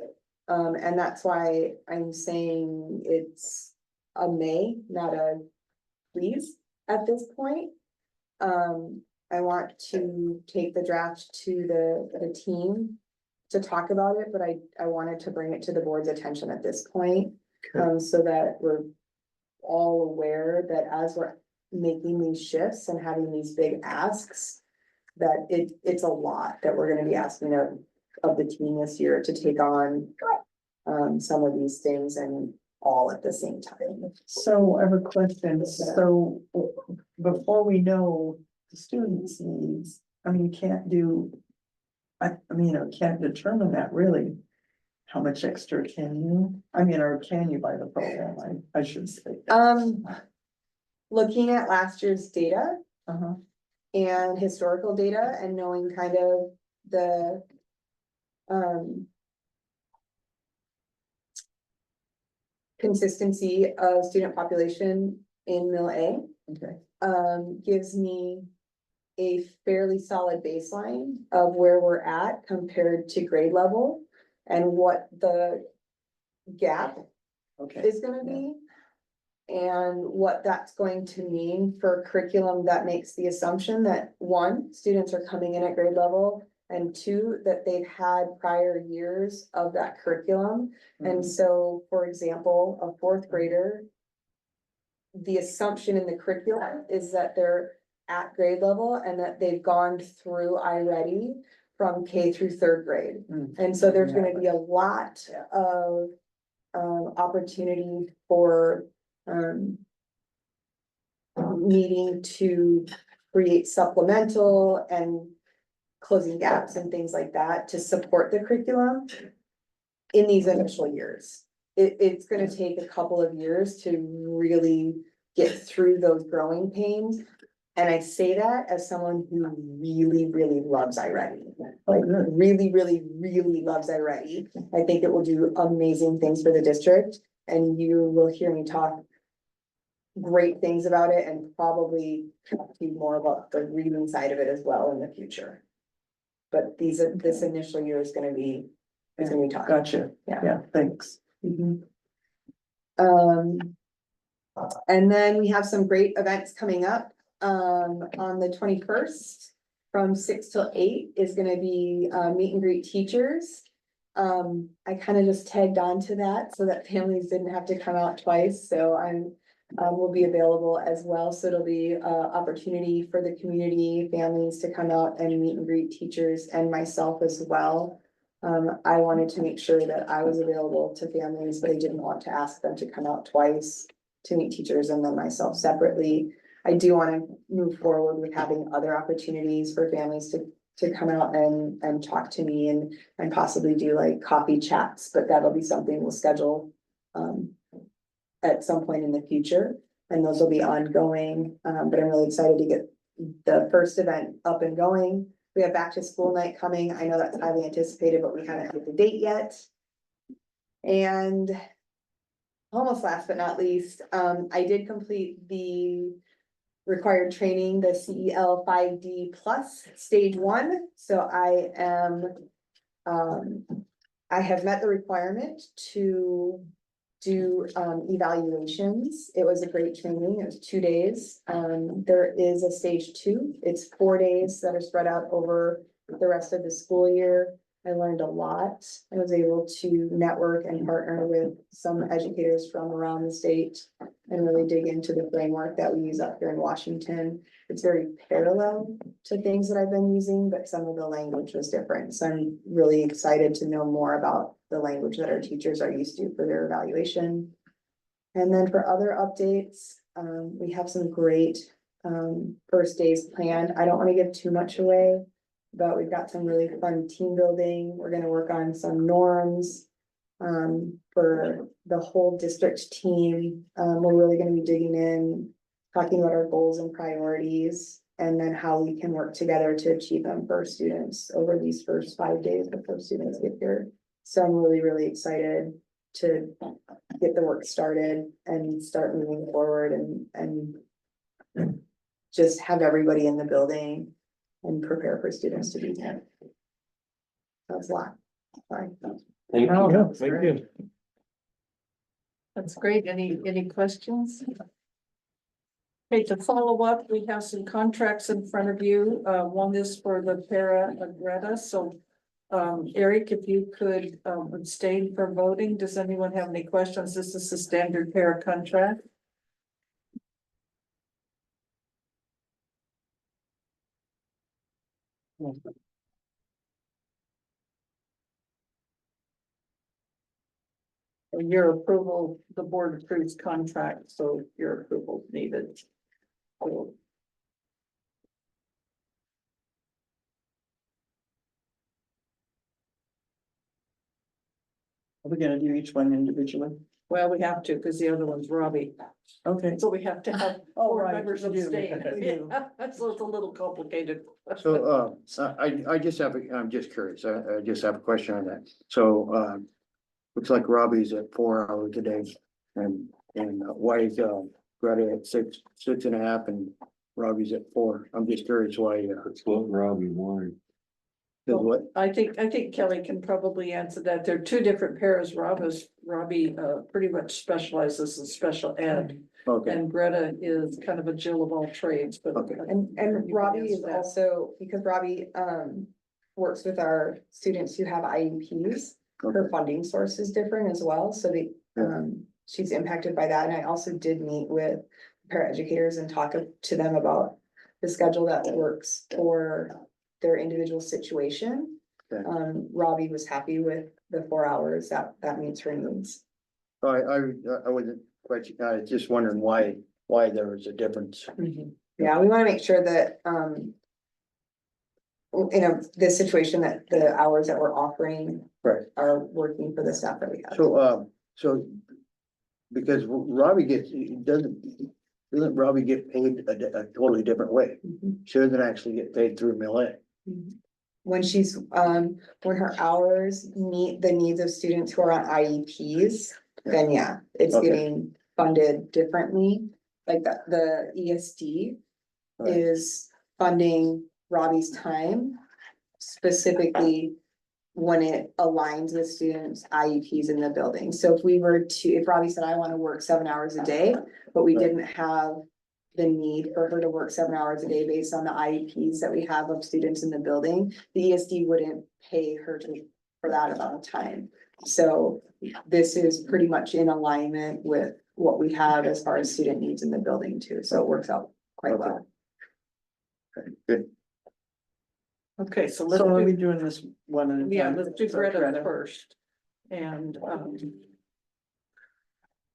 And that's why I'm saying it's a may, not a please at this point. I want to take the draft to the team to talk about it, but I wanted to bring it to the board's attention at this point. So that we're all aware that as we're making these shifts and having these big asks, that it's a lot that we're gonna be asking of the team this year to take on some of these things and all at the same time. So I have a question. So before we know the students' needs, I mean, you can't do. I mean, I can't determine that really. How much extra can you? I mean, or can you buy the program? I should say. Looking at last year's data Uh-huh. and historical data and knowing kind of the consistency of student population in Mill A, Okay. gives me a fairly solid baseline of where we're at compared to grade level and what the gap Okay. is gonna be. And what that's going to mean for curriculum that makes the assumption that, one, students are coming in at grade level, and two, that they've had prior years of that curriculum. And so, for example, a fourth grader, the assumption in the curriculum is that they're at grade level and that they've gone through iReady from K through third grade. Mm. And so there's gonna be a lot of opportunity for needing to create supplemental and closing gaps and things like that to support the curriculum in these initial years. It's gonna take a couple of years to really get through those growing pains. And I say that as someone who really, really loves iReady. Like, really, really, really loves iReady. I think it will do amazing things for the district, and you will hear me talk great things about it and probably talk to you more about the reading side of it as well in the future. But this initial year is gonna be tough. Gotcha. Yeah. Yeah, thanks. And then we have some great events coming up. On the 21st, from 6 till 8 is gonna be meet and greet teachers. I kind of just tagged on to that so that families didn't have to come out twice, so will be available as well, so it'll be opportunity for the community, families to come out and meet and greet teachers and myself as well. I wanted to make sure that I was available to families, but I didn't want to ask them to come out twice to meet teachers and then myself separately. I do want to move forward with having other opportunities for families to come out and talk to me and possibly do like coffee chats, but that'll be something we'll schedule at some point in the future, and those will be ongoing. But I'm really excited to get the first event up and going. We have back to school night coming. I know that's highly anticipated, but we haven't hit the date yet. And almost last but not least, I did complete the required training, the CEL 5D plus stage 1. So I have met the requirement to do evaluations. It was a great training. It was 2 days. There is a stage 2. It's 4 days that are spread out over the rest of the school year. I learned a lot. I was able to network and partner with some educators from around the state and really dig into the framework that we use up here in Washington. It's very parallel to things that I've been using, but some of the language was different. So I'm really excited to know more about the language that our teachers are used to for their evaluation. And then for other updates, we have some great first days planned. I don't want to give too much away, but we've got some really fun team building. We're gonna work on some norms for the whole district team. We're really gonna be digging in, talking about our goals and priorities. and then how we can work together to achieve them for students over these first 5 days before students get here. So I'm really, really excited to get the work started and start moving forward and just have everybody in the building and prepare for students to be here. That's a lot. Sorry. Thank Oh, you. that's Thank great. you. That's great. Any questions? Okay, to follow up, we have some contracts in front of you. One is for the para Greta, so. Eric, if you could abstain from voting, does anyone have any questions? This is the standard para contract. Your approval, the board approves contract, so your approval is needed. So, Are we gonna do each one individually? well, we have to, because the other one's Robbie, Okay. so we have to have Oh, board right, members we do, abstain. we do. So it's a little complicated. So, I just have, I'm just curious, I just have a question on that. So, looks like Robbie's at 4 hours a day and why is, Greta at 6.5 and Robbie's at 4? I'm just curious why, That's what Robbie wanted. does what? I think Kelly can probably answer that. There are two different pairs. Robbie pretty much specializes in special ed. Okay, And Greta is kind of a Jill of all trades, but. Okay. And You can Robbie answer is that. also, because Robbie works with our students who have IEPs, her funding source is different as well, so Yeah. she's impacted by that, and I also did meet with paraeducators and talk to them about the schedule that works for their individual situation. Okay. Robbie was happy with the 4 hours that meets her needs. I wasn't quite, I was just wondering why there was a difference. Yeah, we wanna make sure that, the situation that the hours that we're offering Right. are working for the staff that we have. So, because Robbie doesn't Robbie get paid a totally different way? Mhm. She doesn't actually get paid through Millet. When she's, when her hours meet the needs of students who are on IEPs, then yeah, it's Okay. getting funded differently. Like the ESD Right. is funding Robbie's time specifically when it aligns with students' IEPs in the building. So if Robbie said, I want to work 7 hours a day, but we Right. didn't have the need for her to work 7 hours a day based on the IEPs that we have of students in the building, the ESD wouldn't pay her for that amount of time. So this is pretty much in alignment with what we have as far as student needs in the building too, so it works out quite well. Okay, good. Okay, so So are we let's doing this one at a time? do, yeah, let's do So Greta first. And,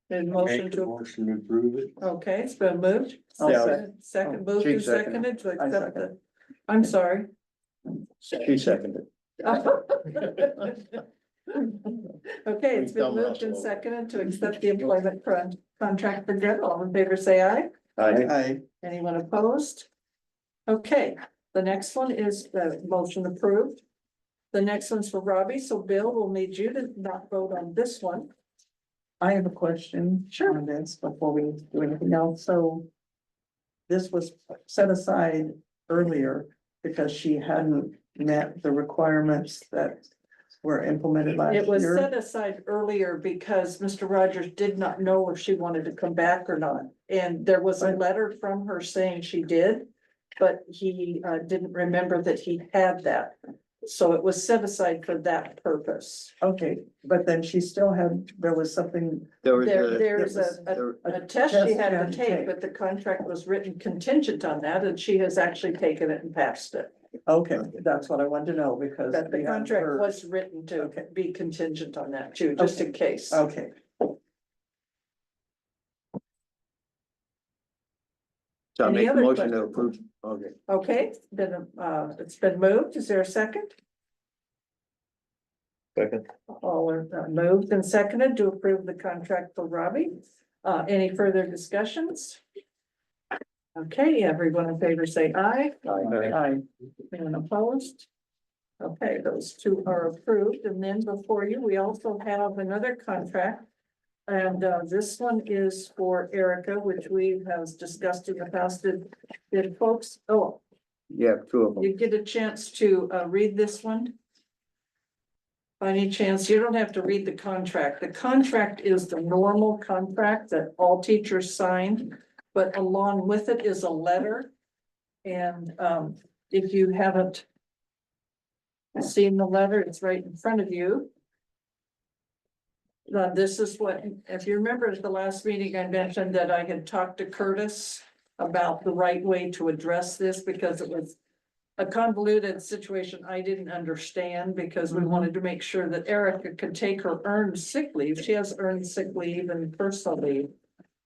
and motion Make a to, motion to approve it. okay, it's been moved. I'll Yeah. second. Second, Oh, moved she and seconded. seconded to I accept second. I'm sorry. She seconded. Okay, it's been moved and seconded to accept the employment contract for Greta. All in favor, say aye. Aye. Anyone opposed? Okay, the next one is the motion approved. The next one's for Robbie, so Bill will need you to not vote on this one. I have a question. Sure. On this before we do anything else, so. This was set aside earlier because she hadn't met the requirements that were implemented last year. It was set aside earlier because Mr. Rogers did not know if she wanted to come back or not. And there was a Right. letter from her saying she did, but he didn't remember that he had that. So it was set aside for that purpose. Okay, but then she still had, there was something, There's there- a test she had to take, but the contract was written contingent on that, and she has actually taken it and passed it. okay, that's what I wanted to know because. That the we hadn't contract heard. was written to Okay. be contingent on that too, just in case. Okay, So I Any make a other motion to questions? approve. Okay, Okay, it's been moved. Is there a second? Second. All are moved and seconded to approve the contract for Robbie. Any further discussions? Okay, everyone in favor say aye. Aye. Anyone opposed? Okay, those two are approved, and then before you, we also have another contract. And this one is for Erica, which we have discussed in the past. Did folks, oh, Yeah, two of them. you get a chance to read this one? By any chance, you don't have to read the contract. The contract is the normal contract that all teachers sign, but along with it is a letter. And if you haven't seen the letter, it's right in front of you. This is what, if you remember at the last meeting, I mentioned that I had talked to Curtis about the right way to address this because it was a convoluted situation I didn't understand because we wanted to make sure that Erica could take her earned sick leave. She has earned sick leave and personal leave.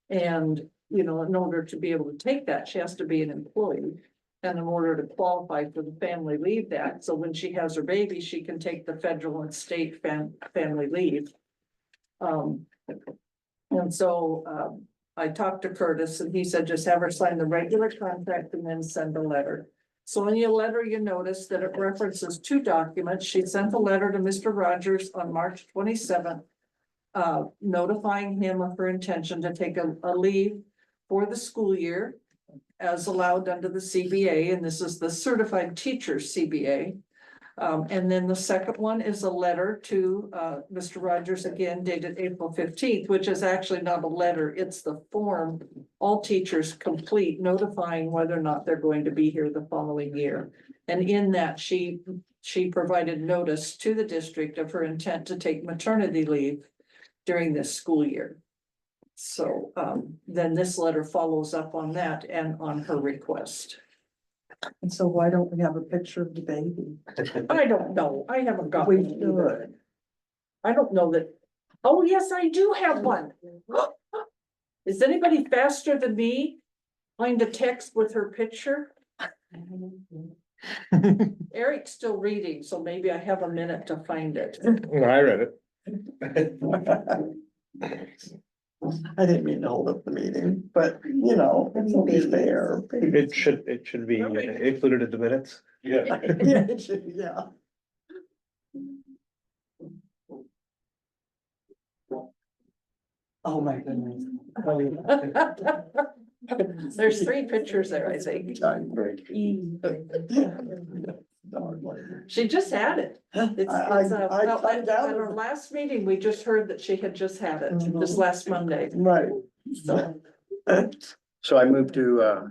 And, you know, in order to be able to take that, she has to be an employee. And in order to qualify for the Family Leave Act, so when she has her baby, she can take the federal and state family leave. And so I talked to Curtis and he said, just have her sign the regular contract and then send a letter. So in your letter, you notice that it references two documents. She sent a letter to Mr. Rogers on March 27th. Notifying him of her intention to take a leave for the school year as allowed under the CBA, and this is the Certified Teachers CBA. And then the second one is a letter to Mr. Rogers, again dated April 15th, which is actually not a letter, it's the form all teachers complete notifying whether or not they're going to be here the following year. And in that, she provided notice to the district of her intent to take maternity leave during this school year. So then this letter follows up on that and on her request. And so why don't we have a picture of the baby? I don't know, I haven't got We one either. should. I don't know that. Oh, yes, I do have one. Is anybody faster than me? Find a text with her picture? Eric's still reading, so maybe I have a minute to find it. No, I read it. I didn't mean to hold up the meeting, but you know, it's only fair. It should be included in the minutes. Yeah. Yeah, it should, yeah. Oh, my goodness. There's three pictures there, I think. She just had it. It's, I well, found at out. our last meeting, we just heard that she had just had it, this last Monday. Right. So I move to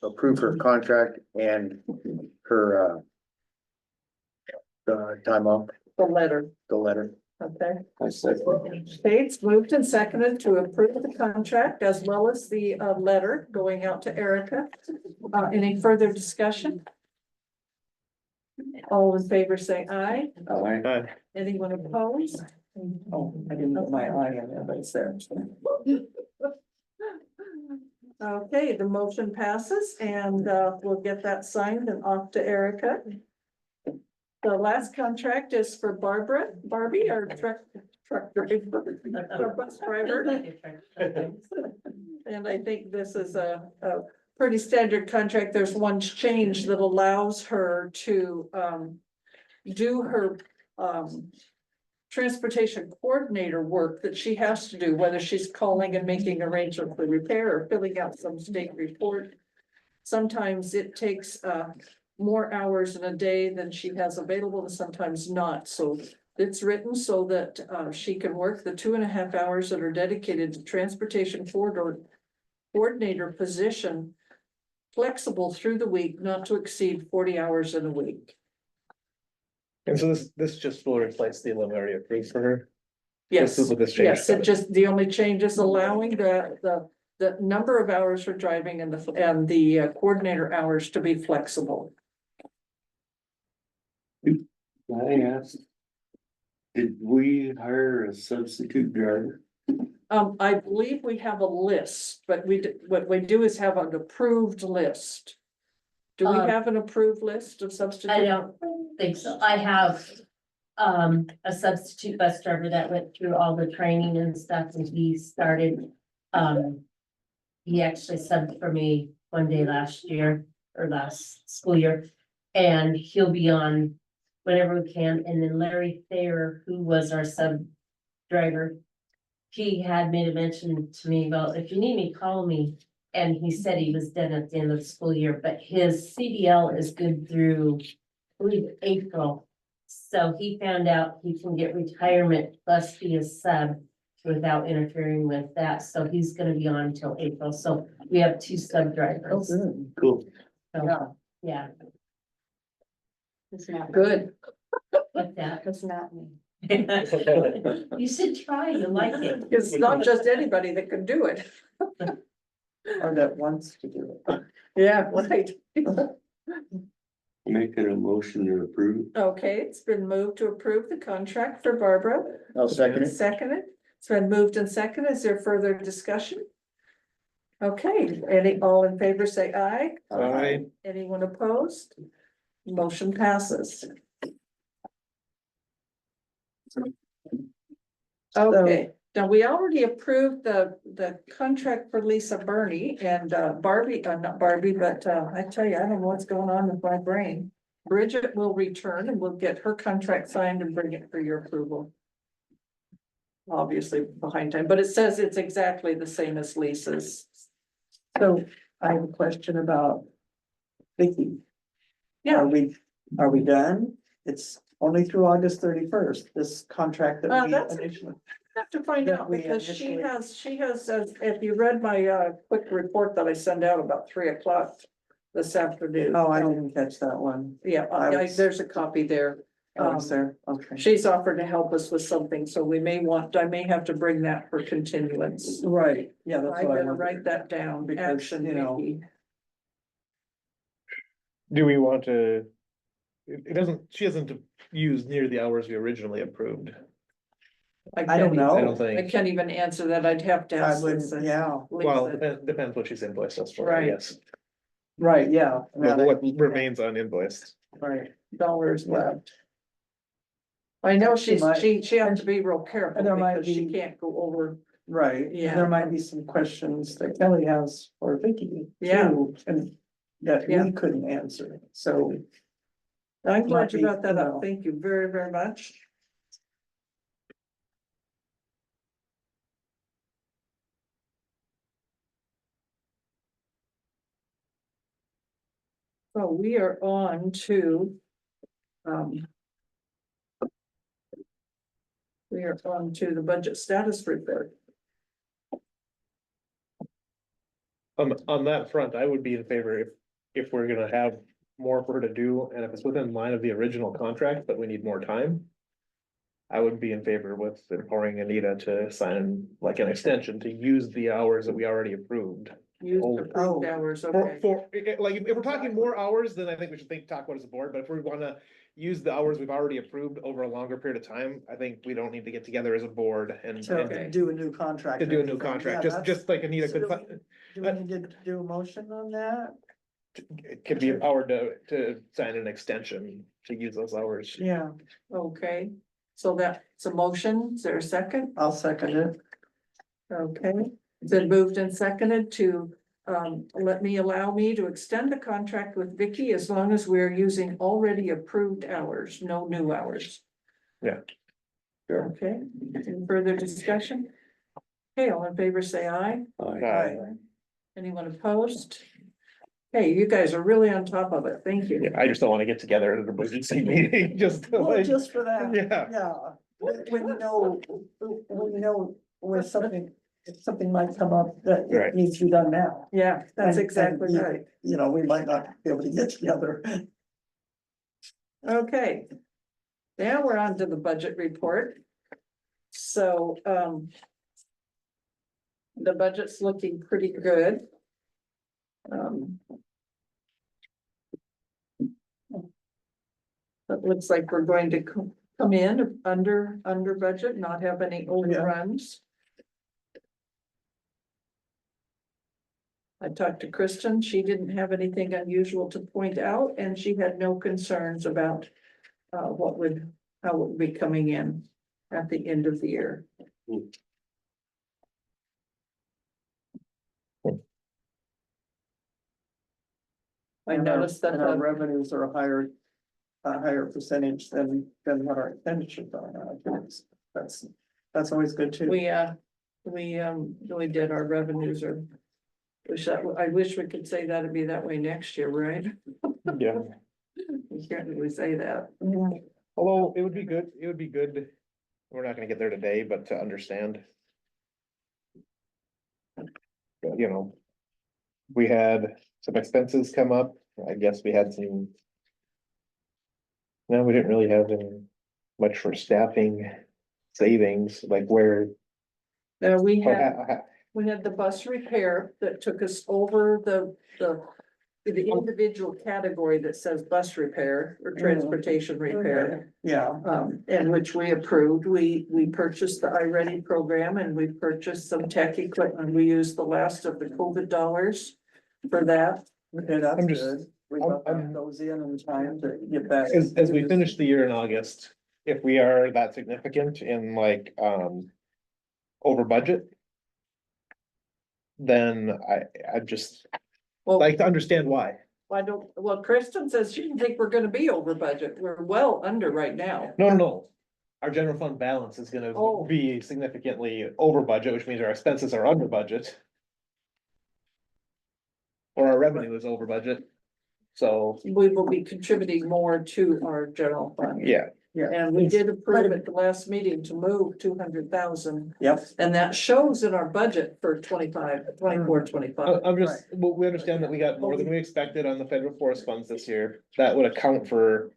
approve her contract and her time off, The letter, the letter. okay? I second. States moved and seconded to approve the contract as well as the letter going out to Erica. Any further discussion? All in favor say aye. Anyone opposed? Oh, I didn't put my eye in there, but it's there. Okay, the motion passes and we'll get that signed and off to Erica. The last contract is for Barbie, our truck driver, our bus driver. And I think this is a pretty standard contract. There's one change that allows her to do her transportation coordinator work that she has to do, whether she's calling and making arrangements for repair or filling out some state report. Sometimes it takes more hours in a day than she has available and sometimes not. So it's written so that she can work the 2.5 hours that are dedicated to transportation coordinator position, flexible through the week, not to exceed 40 hours in a week. And so this just will replace the one we already approved for her. Yes, This is with this change. yes, it just, the only change is allowing the number of hours for driving and the coordinator hours to be flexible. I asked, did we hire a substitute driver? I believe we have a list, but what we do is have an approved list. Do we have an approved list of substitute? I don't think so. I have a substitute bus driver that went through all the training and stuff and he started. He actually subbed for me one day last year or last school year. And he'll be on whenever we can. And then Larry Thayer, who was our sub driver, he had made a mention to me about, if you need me, call me. And he said he was done at the end of the school year, but his CDL is good through, I believe, April. So he found out he can get retirement plus be a sub without interfering with that. So he's gonna be on until April. So we have two sub Oh, drivers. good. Cool. So, yeah, It's not, Good. with that. it's not me. You should try, you like it. It's not just anybody that can do it. Or that wants to do it. Yeah, right. Make it a motion to approve. Okay, it's been moved to approve the contract for Barbara. I'll second it. Seconded. It's been moved and seconded. Is there further discussion? Okay, all in favor say aye. Aye. Anyone opposed? Motion passes. Okay, now we already approved the contract for Lisa Burney and Barbie, not Barbie, but I tell you, I don't know what's going on with my brain. Bridget will return and we'll get her contract signed and bring it for your approval. Obviously behind time, but it says it's exactly the same as Lisa's. So I have a question about Vicky. Yeah. Are we done? It's only through August 31st, this contract that we That's- initially. Have to find That out we because she initially- has, if you read my quick report that I sent out about 3 o'clock this afternoon. Oh, I didn't catch that one. Yeah, I was- there's a copy there. Oh, it's there, okay. She's offered to help us with something, so I may have to bring that for continuance. Right, yeah, that's I what I better wondered. write that down, Because, action, you know, Vicky. Do we want to? It doesn't, she hasn't used near the hours we originally approved. I don't can't even- I don't know. I think, can't even answer that. I'd have to I ask would, Lisa. yeah, well, Lisa. it depends what she's invoiced us for, I Right. guess. right, yeah. What remains uninvoiced. Right, Dollars left. I know She might- she has to be real careful and there might because she be- can't go over. right. And Yeah. there might be some questions that Kelly has for Vicky. Yeah. too, and that Yeah. we couldn't answer, so. I'm glad you Might be, brought that you up. know. Thank you very, very much. So we are on to. We are on to the budget status report. On that front, I would be in favor if we're gonna have more for her to do, and if it's within line of the original contract, but we need more time. I would be in favor with empowering Anita to sign like an extension to use the hours that we already approved. Used Oh. approved hours, For, okay. like, if we're talking more hours, then I think we should talk about it as a board, but if we wanna use the hours we've already approved over a longer period of time, I think we don't need to get together as a board and. To do a new contract. To or do a new anything. contract, Yeah, just like Anita so could, Do we need to do a motion on that? it could be empowered to sign an extension to use those hours. Yeah, Okay, so that's a motion. Is there a second? I'll second it. Okay, it's been moved and seconded to allow me to extend the contract with Vicky as long as we're using already approved hours, no new hours. Yeah. Sure. Okay, any further discussion? Okay, all in favor, say aye. Aye. Anyone opposed? Hey, you guys are really on top of it. Thank you. Yeah, I just don't wanna get together at a emergency meeting, just to, Well, like, just for that, yeah. yeah, when you know, when something, if something might come up that Right. needs to be done now. Yeah, that's And- exactly and, right. You know, we might not be able to get together. Okay. Now we're on to the budget report. So, the budget's looking pretty good. It looks like we're going to come in under budget, not have any overruns. I talked to Kristen, she didn't have anything unusual to point out, and she had no concerns about how it would be coming in at the end of the year. I And our- noticed that and our the- revenues are a higher percentage than what our expenditures are. I think that's always good too. We did our revenues are. I wish we could say that'd be that way next year, right? Yeah. You can't really say that. Although it would be good, we're not gonna get there today, but to understand. You know. We had some expenses come up, I guess we had some. No, we didn't really have any much for staffing savings, like where. We had the bus repair that took us over the individual category that says bus repair or transportation repair. Yeah, And which we approved. We purchased the iReady program and we purchased some tech equipment. We used the last of the COVID dollars for that. okay, that's I'm just- good. We I'm- got I'm- those in time to get back. As we finish the year in August, if we are that significant in like, over budget. Then I'd just Well, like to understand why. Kristen says she didn't think we're gonna be over budget. We're well under right now. No. Our general fund balance is gonna Oh. be significantly over budget, which means our expenses are under budget. Or our revenue is over budget. So, We will be contributing more to our general fund. yeah, And we did approve at the last meeting to move 200,000, Yep, and that shows in our budget for 24, 25. I'm just, well, we understand that we got more than we expected on the federal forest funds this year. That would account for.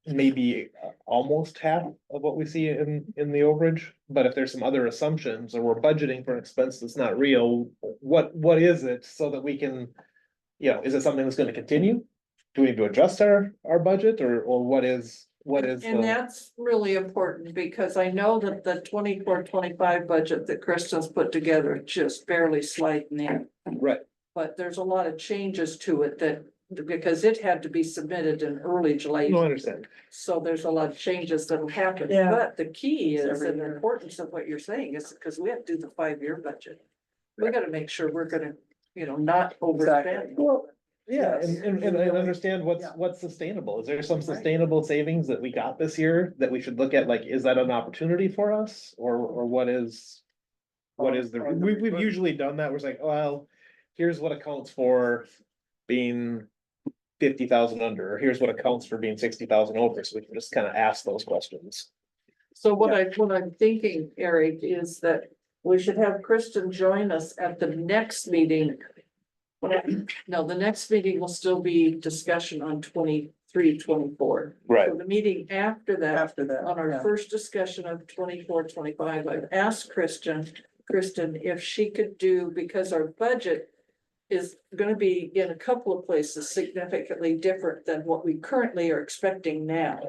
Maybe almost half of what we see in the overage, but if there's some other assumptions or we're budgeting for an expense that's not real, what is it so that we can? You know, is it something that's gonna continue? Do we need to adjust our budget or what is And that's really important because I know that the 24, 25 budget that Kristen's put together just barely sliding in. Right, But there's a lot of changes to it because it had to be submitted in early July. no, I understand. So there's a lot of changes that'll happen, Yeah. but the key is, Every and the year. importance of what you're saying is, because we have to do the 5-year budget. We gotta make sure we're gonna, not overspend. Exactly. Well, yeah, Yes. and I understand Yeah. what's sustainable. Is there some sustainable savings that we got this year that we should look at? Like, is that an opportunity for us or what is? What is we've usually done that. We're like, well, here's what accounts for being 50,000 under, or here's what accounts for being 60,000 over. So we can just kind of ask those questions. So what I'm thinking, Eric, is that we should have Kristen join us at the next meeting. No, the next meeting will still be discussion on 23, 24. Right. So the meeting after that, after that. on our yeah. first discussion of 24, 25, I've asked Kristen if she could do, because our budget is gonna be in a couple of places significantly different than what we currently are expecting now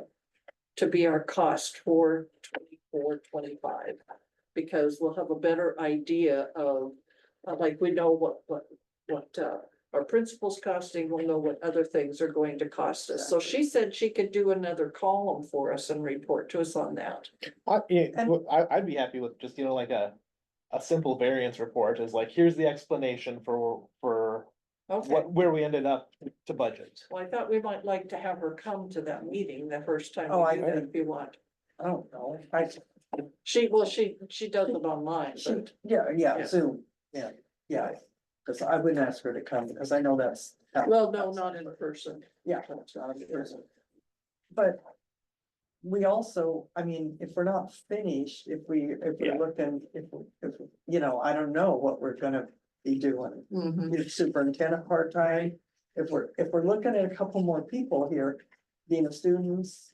to be our cost for 24, 25, because we'll have a better idea of, like, we know what our principal's costing, we'll know what other things are going to cost us. So she said she could do another column for us and report to us on that. I'd be happy with just, like a simple variance report is like, here's the explanation for Okay, where we ended up to budget. well, I thought we might like to have her come to that meeting the first time Oh, we do that if you want. I don't know, She does it online, but yeah, Yeah. Zoom, yeah, cause I wouldn't ask her to come, because I know that's. well, no, not in person. Yeah. it's not in person. But we also, I mean, if we're not finished, if Yeah. we're looking, if, I don't know what we're gonna be doing. Mhm. If superintendent part-time, if we're looking at a couple more people here, dean of students,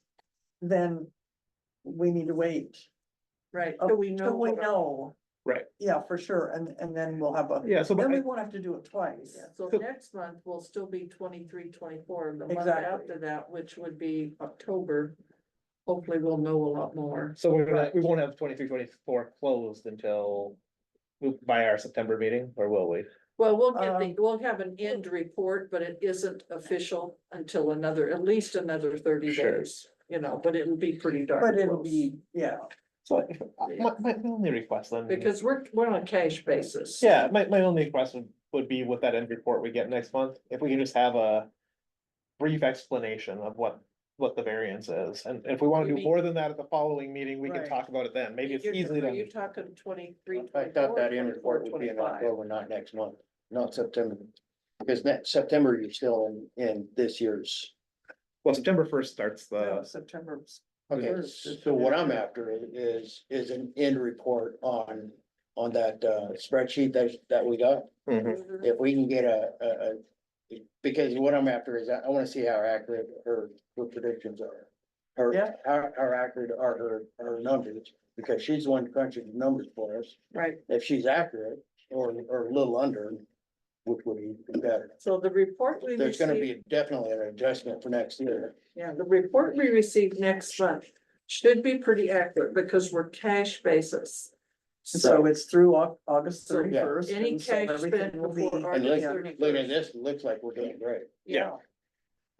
then we need to wait. Right, Oh, so we know. Till we what our- know. Right. Yeah, for sure, and then we'll have a, Yeah, so then we but won't have to do it twice. Yeah, so So- next month will still be 23, 24. The month Exactly. after that, which would be October. Hopefully we'll know a lot more. so we Right. won't have 23, 24 closed until by our September meeting, or will we? Well, we'll have an end report, but it isn't official until at least another 30 Sure. days, but it'll be pretty dark. But it'll close. be, yeah, So my only request then. Because we're on a cash basis. Yeah, my only request would be with that end report we get next month, if we can just have a brief explanation of what the variance is, and if we wanna You do mean- more than that at the following meeting, we can Right. talk about it then, maybe it's You're- easily Are you done. talking 23, I thought that end 24, report would be in 25? October, not next month, not September. Because next September, you're still in this year's. Well, September first starts Yeah, the, September. Okay, First. so what I'm after is an end report on that spreadsheet that we got. Mhm. If we can get because what I'm after is I wanna see how accurate her predictions are. Yeah. How accurate are her numbers, because she's the one crunching the numbers for us. Right, If she's accurate or a little under, which would be better. so the report we There's gonna received, be definitely an adjustment for next year. yeah, the report we received next month should be pretty accurate because we're cash basis. So it's through August So, yeah, 31st. any and so cash everything spent will be- before And August looking at 31st. this, it looks like we're doing great. Yeah.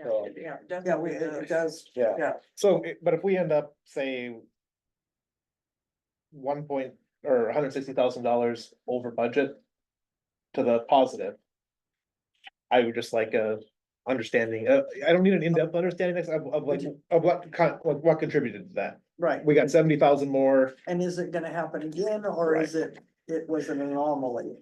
So- Yeah, Yeah, definitely it does. does, Yeah. yeah. so, but if we end up, say. 160,000 over budget. To the positive. I would just like a understanding, I don't need an in-depth understanding of like, of what contributed to that. Right. We got 70,000 more, And is it gonna happen again, or is it was an anomaly?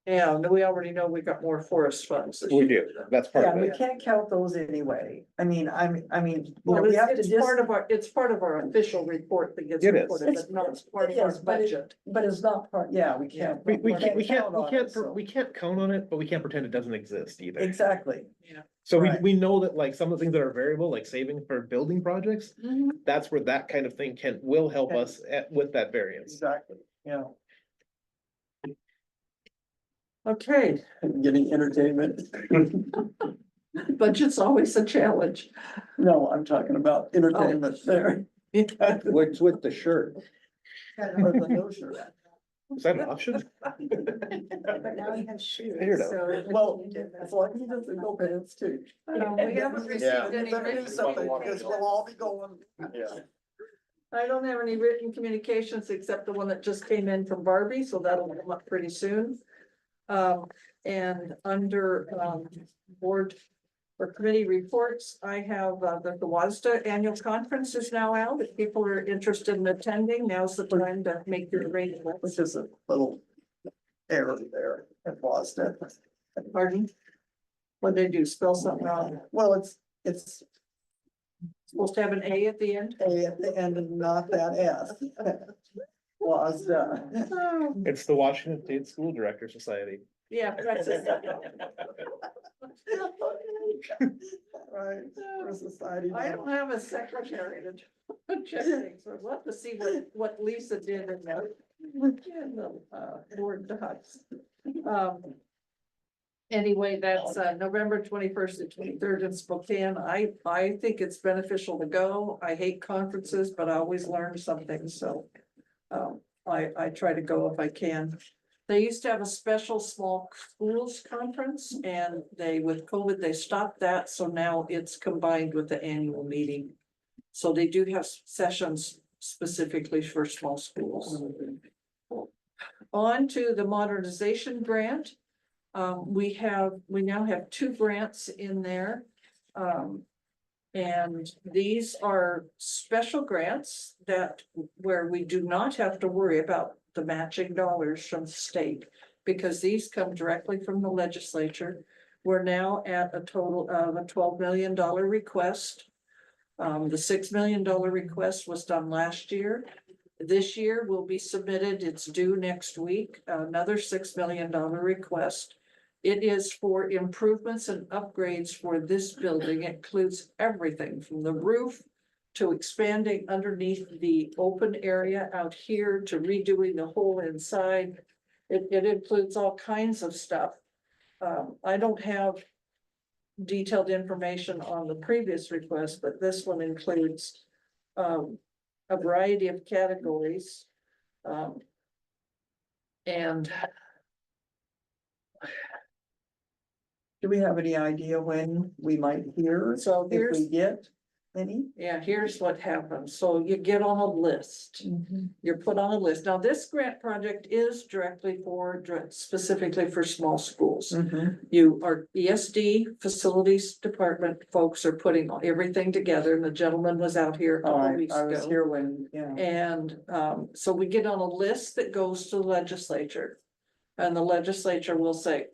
Yeah, and we already know we got more forest funds. this we year. do, that's part Yeah, of we it. can't count those anyway. I mean, you know, Well, we have to it's just, part of our official report that gets It is. reported, but not as part of It our is, but it- budget. but it's not part, yeah, we can't. We can't, count on it, so- we can't count on it, but we can't pretend it doesn't exist either. Exactly, So right. we know that like some of the things that are variable, like saving for building projects, that's where that kind of thing will help Okay. us with that variance. exactly, yeah. Okay, Getting entertainment. budget's always a challenge. No, I'm talking about entertainment there. What's with the shirt? Or the no shirt. Is that an option? But now we have shoes, I hear that. so. Well, as long as he doesn't go pants too. We haven't received Yeah. any There written is something, because communications. we'll all be going. Yeah. I don't have any written communications except the one that just came in from Barbie, so that'll come up pretty soon. And under, board or committee reports, I have, the WASDA annual conference is now out. If people are interested in attending, now's the time to make your arrangements. Which is a little error there at Boston. Pardon? What'd they do? Spell something wrong? Well, it's Supposed to have an A at the end? A at the end and not that S. Boston. It's the Washington State School Director Society. Yeah, that's it. Right, for a society. I don't have a secretary to check things. I'd love to see what Lisa did in the board docs. Anyway, that's November 21st to 23rd in Spokane. I think it's beneficial to go. I hate conferences, but I always learn something, so. I try to go if I can. They used to have a special small schools conference and with COVID, they stopped that, so now it's combined with the annual meeting. So they do have sessions specifically for small schools. On to the modernization grant. We now have 2 grants in there. And these are special grants where we do not have to worry about the matching dollars from the state, because these come directly from the legislature. We're now at a total of a $12 million request. The $6 million request was done last year. This year will be submitted, it's due next week, another $6 million request. It is for improvements and upgrades for this building. It includes everything from the roof to expanding underneath the open area out here to redoing the whole inside. It includes all kinds of stuff. I don't have detailed information on the previous request, but this one includes a variety of categories. And Do we have any idea when we might hear so if here's, we get? Any? Yeah, here's what happens. So you get on a list. You're put on a list. Now, this grant project is directly for, specifically for small schools. You are ESD Facilities Department folks are putting everything together, and the gentleman was out here a Oh, couple I weeks was ago. here when, yeah. And so we get on a list that goes to the legislature. And the legislature will say,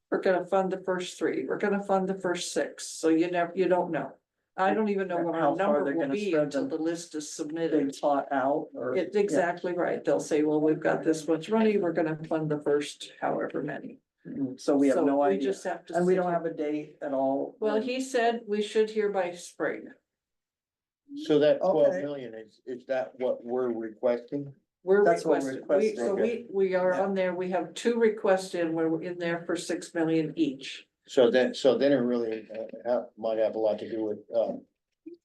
we're gonna fund the first 3, we're gonna fund the first 6, so you don't know. I don't even know what How our far number they're will gonna be spread until them. the list is They submitted. taught out or. It's exactly right. They'll say, well, we've got this much money, we're gonna fund the first however many. So we have So no we idea. just have to. And we sit don't here. have a date at all. Well, he said we should hear by spring. So that 12 Okay. million, is that what we're requesting? We're That's what we're requesting, so requesting. we are Yeah. on there, we have 2 requests in, we're in there for 6 million each. So then it really might have a lot to do with,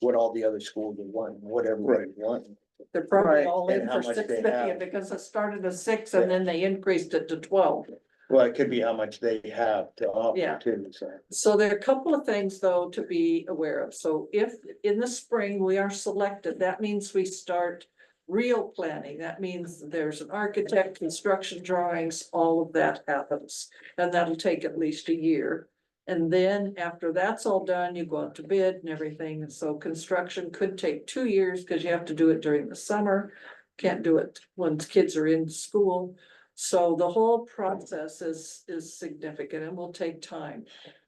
what all the other schools want, whatever they want. They're probably Right, all in and how for much 6 they million have. because it started as 6 and then they increased it to 12. Well, it could be how much they have to Yeah. offer too, so. So there are a couple of things though to be aware of. So if in the spring we are selected, that means we start real planning. That means there's an architect, construction drawings, all of that happens. And that'll take at least a year. And then after that's all done, you go out to bid and everything. And so construction could take 2 years because you have to do it during the summer. Can't do it when kids are in school. So the whole process is significant and will take time.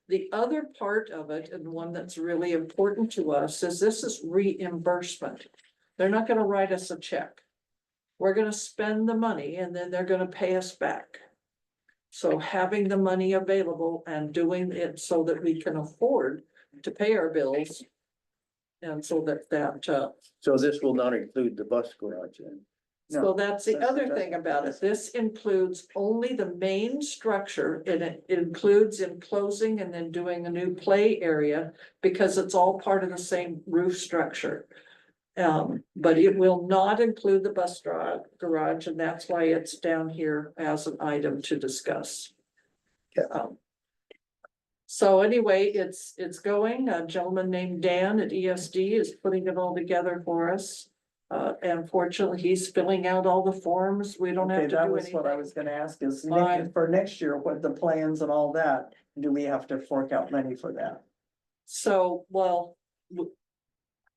The other part of it, and one that's really important to us, is this is reimbursement. They're not gonna write us a check. We're gonna spend the money and then they're gonna pay us back. So having the money available and doing it so that we can afford to pay our bills. And so that, So this will not include the bus garage then? so that's the that's- other that's- thing about it. This includes only the main structure and it includes enclosing and then doing a new play area because it's all part of the same roof structure. But it will not include the bus garage, and that's why it's down here as an item to discuss. Yeah. So anyway, it's going. A gentleman named Dan at ESD is putting it all together for us. And fortunately, he's filling out all the forms. We don't Okay, have to that do was what I anything. was gonna ask is Fine. for next year, what the plans and all that, do we have to fork out money for that? So, well,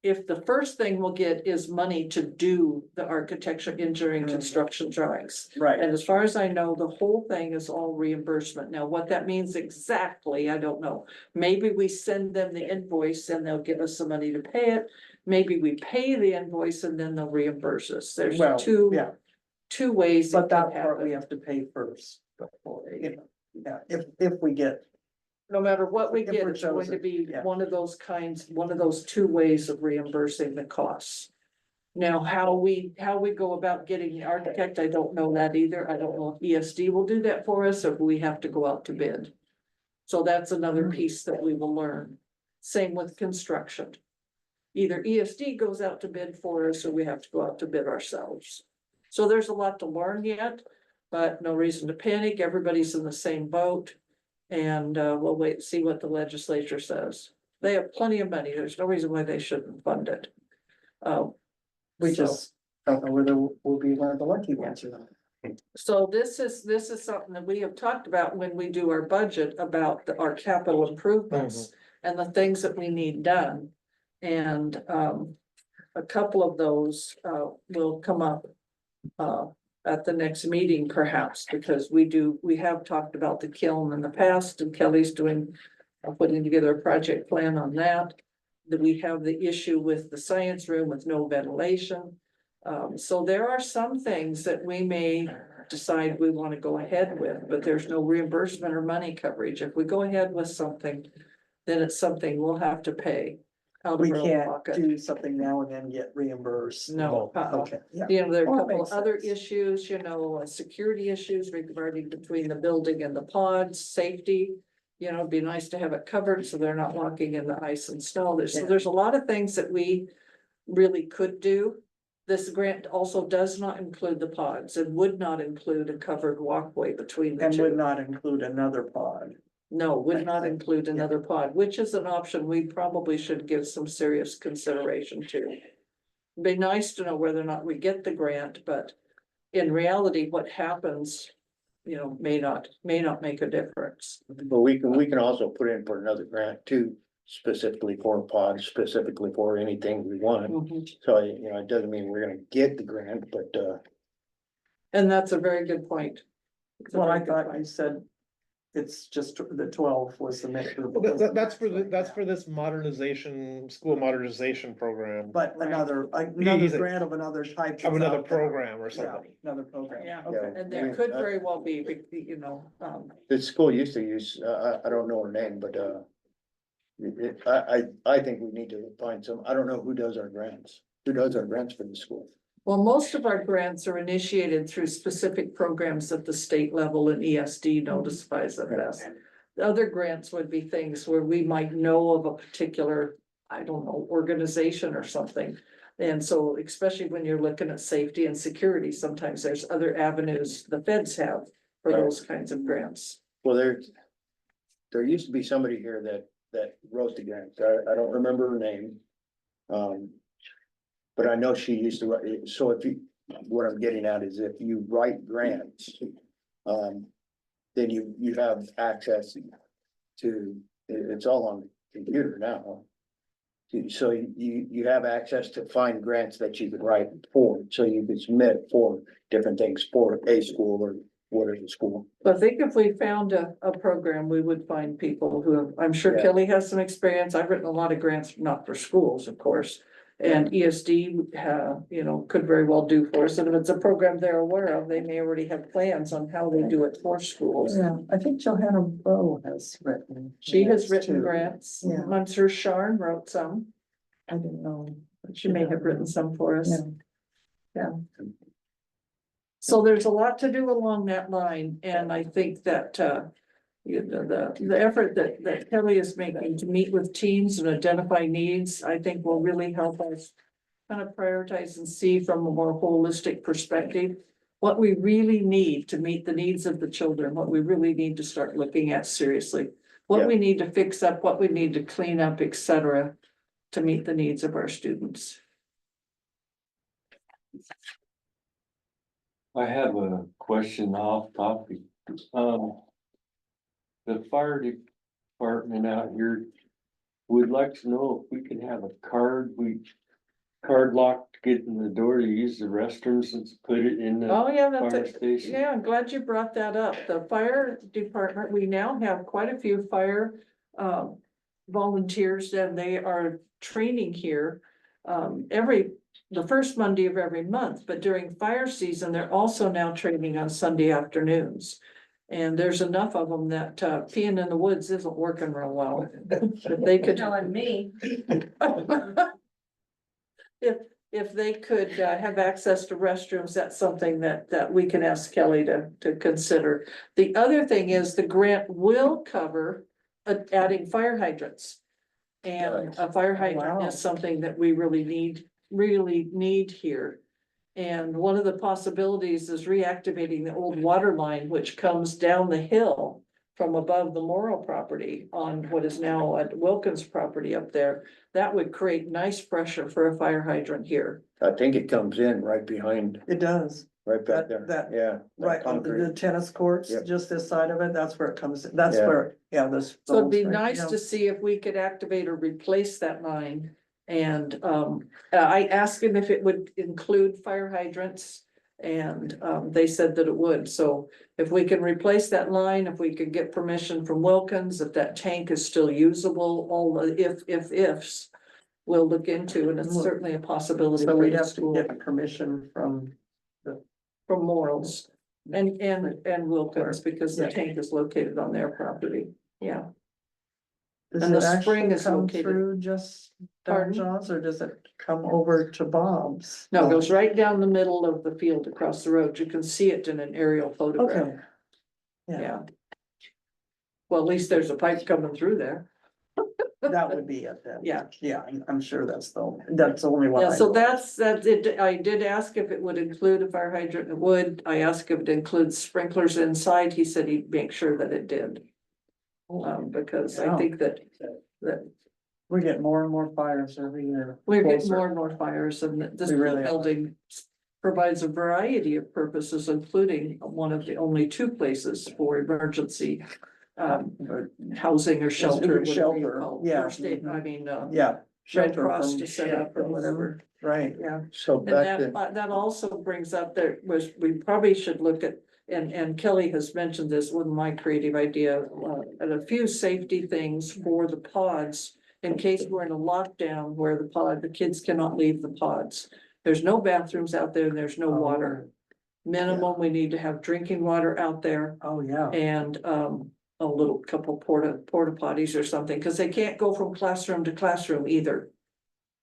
if the first thing we'll get is money to do the architecture, engineering, Mhm. construction drawings. Right, And as far as I know, the whole thing is all reimbursement. Now, what that means exactly, I don't know. Maybe we send them the invoice and they'll give us the money to pay it. Maybe we pay the invoice and then they'll reimburse us. There's well, yeah, two ways. it but that could part we happen. have to pay first. You know, yeah, if we get, No matter what we if get, we're it's going to chosen, be yeah. one of those kinds, one of those 2 ways of reimbursing the costs. Now, how we go about getting the architect, I don't know that either. I don't know if ESD will do that for us, or if we have to go out to bid. So that's another piece that we will learn. Same with construction. Either ESD goes out to bid for us, or we have to go out to bid ourselves. So there's a lot to learn yet, but no reason to panic. Everybody's in the same boat. And we'll wait and see what the legislature says. They have plenty of money. There's no reason why they shouldn't fund it. we So- just don't know whether we'll be one of the lucky ones or not. So this is something that we have talked about when we do our budget about our capital improvements and the things that we need done. And a couple of those will come up at the next meeting perhaps, because we have talked about the kiln in the past and Kelly's putting together a project plan on that. That we have the issue with the science room with no ventilation. So there are some things that we may decide we want to go ahead with, but there's no reimbursement or money coverage. If we go ahead with something, then it's something we'll have to pay. Out of We our own can't pocket. do something now and then get reimbursed. No, Okay, yeah. you know, there are a Well, that couple makes of other sense. issues, security issues regarding between the building and the pods, safety. You know, it'd be nice to have it covered so they're not walking in the ice and snow. Yeah. There's a lot of things that we really could do. This grant also does not include the pods and would not include a covered walkway between the And would two. not include another pod. No, would not include another pod, which is an option we probably should give some serious consideration to. Be nice to know whether or not we get the grant, but in reality, what happens, may not make a difference. But we can also put in for another grant too, specifically for pods, specifically for anything we want. So, it doesn't mean we're gonna get the grant, but, And that's a very good point. It's a Well, I very good thought point. you said it's just the 12 was the measure. That's for this modernization, school modernization program. But Right. another He's a- grant of another type. Of another that's out there. program or Yeah, something. another program. Yeah, Okay. and there could very well be, the school used to use, I don't know her name, but, I think we need to find some, I don't know who does our grants. Who does our grants for the school? well, most of our grants are initiated through specific programs at the state level and ESD notifies of this. The other grants would be things where we might know of a particular, I don't know, organization or something. And so especially when you're looking at safety and security, sometimes there's other avenues the feds have for Right. those kinds of grants. Well, there used to be somebody here that wrote the grants. I don't remember her name. But I know she used to write, so what I'm getting at is if you write grants, then you have access to, it's all on the computer now. So you have access to find grants that you could write for, so you could submit for different things for a school or whatever school. But I think if we found a program, we would find people who have, I'm sure Yeah. Kelly has some experience. I've written a lot of grants, not for schools, of course. And ESD, could very well do for us. And if it's a program they're aware of, they may already have plans on how they do it for schools. Yeah, I think Johanna Bowe has written. She has grants, written too. grants. Yeah. I'm sure Sharn wrote some. I didn't know. She may have written some for us. Yeah. So there's a lot to do along that line, and I think that, the effort that Kelly is making to meet with teams and identify needs, I think will really help us kind of prioritize and see from a more holistic perspective what we really need to meet the needs of the children, what we really need to start looking at seriously, what we need to fix up, what we need to clean up, et cetera, to meet the needs of our students. I have a question off topic. The fire department out here would like to know if we can have a card lock to get in the door to use the restrooms and put it in the Oh, yeah, that's fire it. station. Yeah, I'm glad you brought that up. The fire department, we now have quite a few fire volunteers and they are training here the first Monday of every month, but during fire season, they're also now training on Sunday afternoons. And there's enough of them that peeing in the woods isn't working real well. If they could. Telling me. If they could have access to restrooms, that's something that we can ask Kelly to consider. The other thing is the grant will cover adding fire hydrants. And a fire hydrant Wow. is something that we really need here. And one of the possibilities is reactivating the old water line, which comes down the hill from above the Morrow property on what is now at Wilkins property up there. That would create nice pressure for a fire hydrant here. I think it comes in right behind, It does, right back there. That- Yeah. right, on the concrete. tennis courts, Yep. just this side of it, that's where it comes, that's Yeah. where, this. So it'd be right, nice yeah. to see if we could activate or replace that line. And I asked him if it would include fire hydrants. And they said that it would. So if we can replace that line, if we could get permission from Wilkins, if that tank is still usable, all the ifs. We'll look into, and it's Well, certainly a possibility. So for we'd the have to school. get permission from, From Morals and Wilkins, because the Yeah. tank is located on their property. Yeah. does And it the spring actually is come located- through just Don Pardon? John's, or does it come over to Bob's? No, it goes right down the middle of the field across the road. You can see it in an aerial photograph. Okay. Yeah, Yeah. Well, at least there's a pipe coming through there. that would be it then. Yeah. Yeah, I'm sure that's the only one. Yeah, I so know. that's it. I did ask if it would include a fire hydrant. It would. I asked if it includes sprinklers inside. He said he'd make sure that it did. Because I Yeah. think that We get more and more fires every year. we're getting Closer. more and more fires, and this We really are. building provides a variety of purposes, including one of the only two places for emergency housing or shelter, whatever you Shelter, call it. yeah. First aid, I mean, Yeah. Red Shelter Cross from- to set up or whatever, Right. yeah. So And back to, that also brings up that we probably should look at, and Kelly has mentioned this with my creative idea, at a few safety things for the pods. In case we're in a lockdown where the kids cannot leave the pods. There's no bathrooms out there, and there's no water. Minimum, we need to have drinking water out there Oh, yeah. and, a little couple porta potties or something, cause they can't go from classroom to classroom either.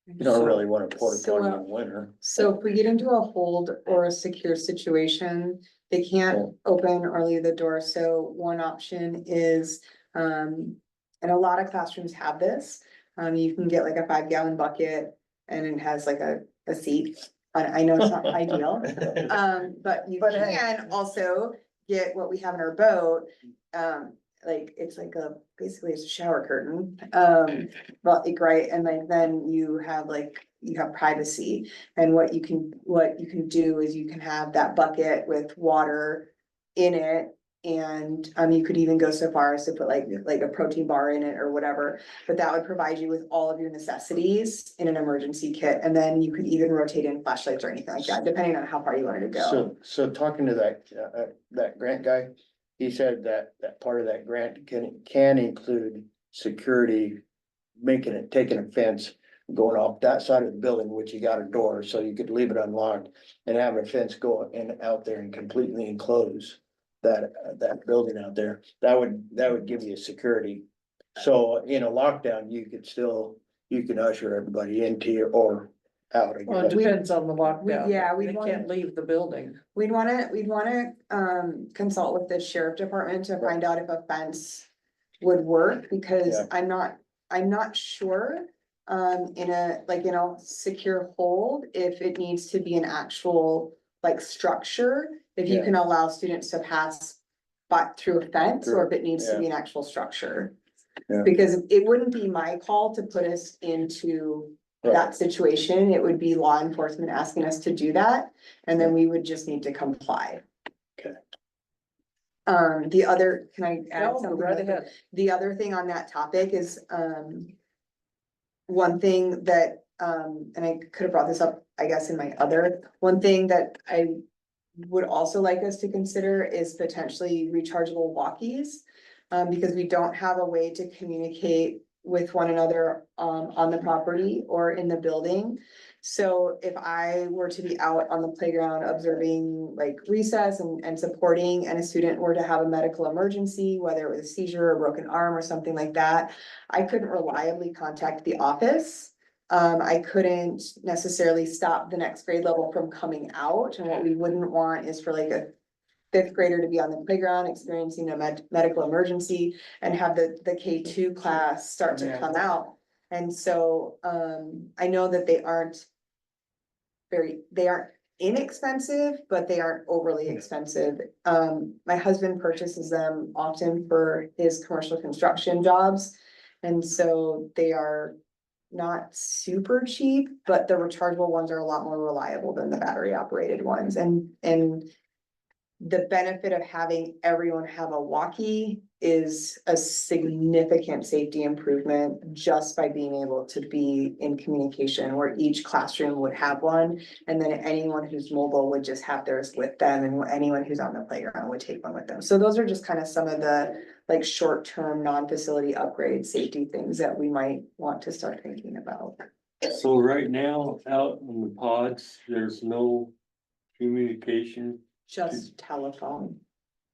you don't really want to porta So, potty in winter. So if we get into a hold or a secure situation, they can't open or leave the door, so one option is, and a lot of classrooms have this. You can get like a 5-gallon bucket and it has like a seat, I know it's not ideal. But you But hey. can also get what we have in our boat, like, it's like basically it's a shower curtain. But like, right, and like, then you have privacy. And what you can do is you can have that bucket with water in it. And, you could even go so far as to put like a protein bar in it or whatever, but that would provide you with all of your necessities in an emergency kit. And then you could even rotate in flashlights or anything like that, depending on how far you wanted to go. So talking to that grant guy, he said that part of that grant can include security, taking a fence, going off that side of the building, which you got a door, so you could leave it unlocked and have a fence go in out there and completely enclose that building out there. That would give you security. So in a lockdown, you can usher everybody into your or out. I Well, it guess. depends on the lockdown. yeah, They can't leave the building. We'd wanna consult with the sheriff department to find out if a fence would work, because Yeah. I'm not sure. In a secure hold, if it needs to be an actual like structure, if you Yeah. can allow students to pass through a fence, or if it needs to Yeah. be an actual structure. Yeah. Because it wouldn't be my call to put us into Right. that situation, it would be law enforcement asking us to do that, and then we would just need to comply. Okay. Can I add No, something? right ahead. The other thing on that topic is, one thing that, and I could have brought this up, I guess, one thing that I would also like us to consider is potentially rechargeable walkies. Because we don't have a way to communicate with one another, on the property or in the building. So if I were to be out on the playground observing like recess and supporting, and a student were to have a medical emergency, whether it was a seizure or broken arm or something like that, I couldn't reliably contact the office. I couldn't necessarily stop the next grade level from coming out, and what we wouldn't want is for like a 5th grader to be on the playground experiencing a medical emergency and have the K2 class start to come out. And so, I know that they aren't inexpensive, but they aren't overly expensive. My husband purchases them often for his commercial construction jobs. And so they are not super cheap, but the rechargeable ones are a lot more reliable than the battery operated ones. And the benefit of having everyone have a walkie is a significant safety improvement just by being able to be in communication, where each classroom would have one. And then anyone who's mobile would just have theirs with them, and anyone who's on the playground would take one with them. So those are just kind of some of the like short-term non-facility upgrade safety things that we might want to start thinking about. So right now, out in the pods, there's no communication. Just telephone.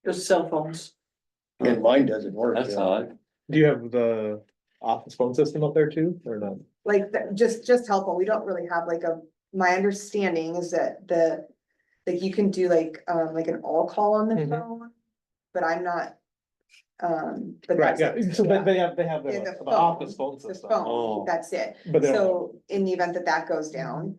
Just cell phones. And mine doesn't work. That's odd. Do you have the office phone system up there too, or not? Like, just telephone. We don't really have my understanding is that like you can do like an all call on the Mhm. phone, but I'm not. But Right, that's yeah, it. so Yeah. they have Yeah, the phone, office phone The system. phone, Oh. that's it. But they don't, So in the event that goes down,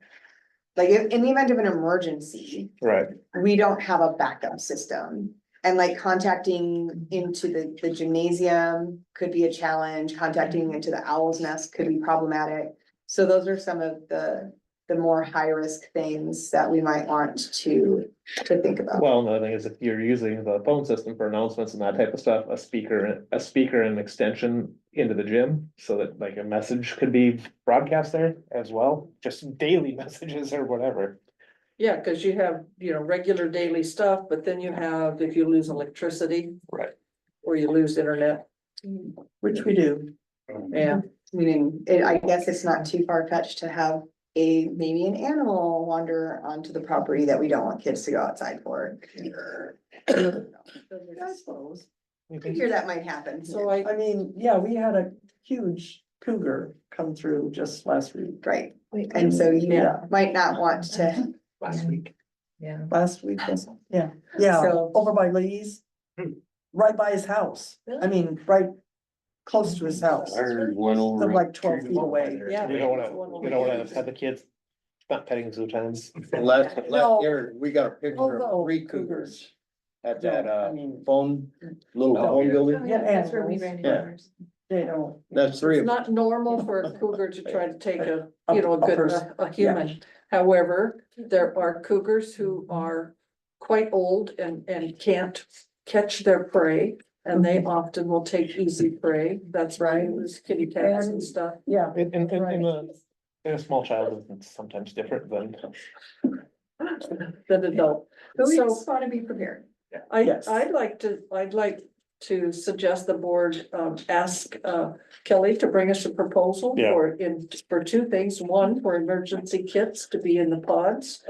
like in the event of an emergency, right, we don't have a backup system. And like contacting into the gymnasium could be a challenge, contacting into the Owl's Nest could be problematic. So those are some of the more high risk things that we might want to think about. Well, another thing is if you're using the phone system for announcements and that type of stuff, a speaker and extension into the gym. So that like a message could be broadcast there as well, just daily messages or whatever. Yeah, cause you have, regular daily stuff, but then you have, if you lose electricity. Right. Or you lose internet, Which we do. yeah, Meaning, I guess it's not too far fetched to have maybe an animal wander onto the property that we don't want kids to go outside for. I suppose. I figure that might happen. so I, I mean, yeah, we had a huge cougar come through just last week. Right, and so you Yeah. might not want to, last week. Last week, yeah, So- over by Lee's. Right by his house. I mean, right close to his house. I heard one over. They're like 12 feet away. Yeah. We don't wanna have the kids not petting zoo times. Last No. year, we got a picture of Although 3 cougars. cougars at that, I mean, phone, little Oh, phone building. yeah, That's where we animals. ran into Yeah. ours. They don't. That's 3 It's of them. not normal for a cougar to try to take a A good, person. a human. However, there are cougars who are quite old and can't catch their prey. And they often will take easy prey. That's right, it was kitty cats and stuff. Yeah. In a small child, it's sometimes different than. Than adult. but we So- just want to be prepared. Yes. I'd like to suggest the board, ask, Kelly to bring us a proposal Yeah. for 2 things. One, for emergency kits to be in the pods.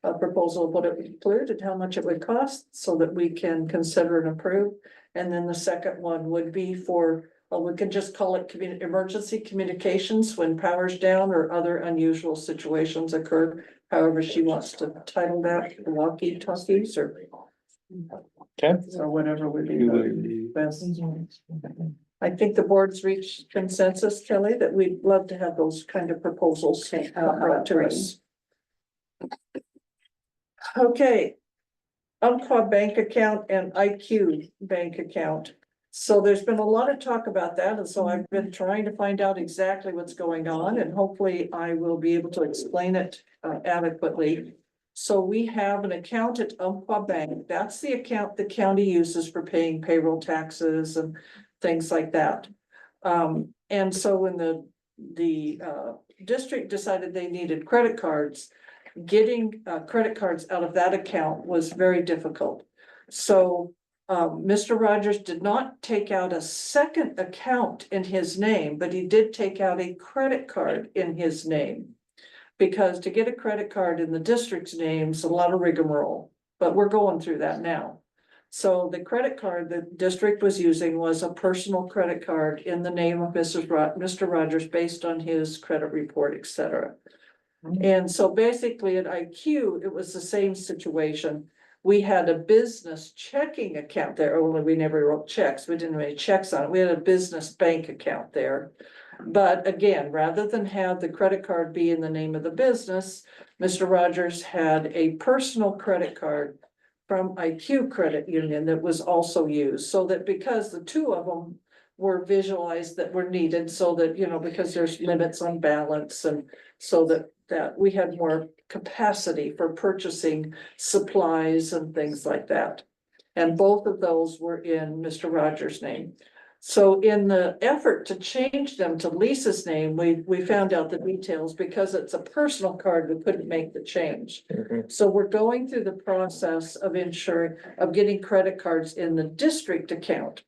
A proposal of what it would include and how much it would cost so that we can consider and approve. And then the second one would be for, we can just call it emergency communications when power's down or other unusual situations occur. However she wants to title that, walkie talkies or. So whatever would be the best. I think the board's reached consensus, Kelly, that we'd love to have those kind of proposals brought to us. Okay. Umpqua bank account and IQ bank account. So there's been a lot of talk about that, and so I've been trying to find out exactly what's going on, and hopefully I will be able to explain it adequately. So we have an account at Umpqua Bank. That's the account the county uses for paying payroll taxes and things like that. And so when the district decided they needed credit cards, getting credit cards out of that account was very difficult. So Mr. Rogers did not take out a second account in his name, but he did take out a credit card in his name. Because to get a credit card in the district's name is a lot of rigmarole, but we're going through that now. So the credit card the district was using was a personal credit card in the name of Mr. Rogers based on his credit report, et cetera. And so basically at IQ, it was the same situation. We had a business checking account there, only we never wrote checks. We didn't have any checks on it. We had a business bank account there. But again, rather than have the credit card be in the name of the business, Mr. Rogers had a personal credit card from IQ Credit Union that was also used, so that because the 2 of them were visualized that were needed, so that, because there's limits on balance, and so that we had more capacity for purchasing supplies and things like that. And both of those were in Mr. Rogers' name. So in the effort to change them to Lisa's name, we found out the details because it's a personal card, we couldn't make the change. So we're going through the process of getting credit cards in the district account.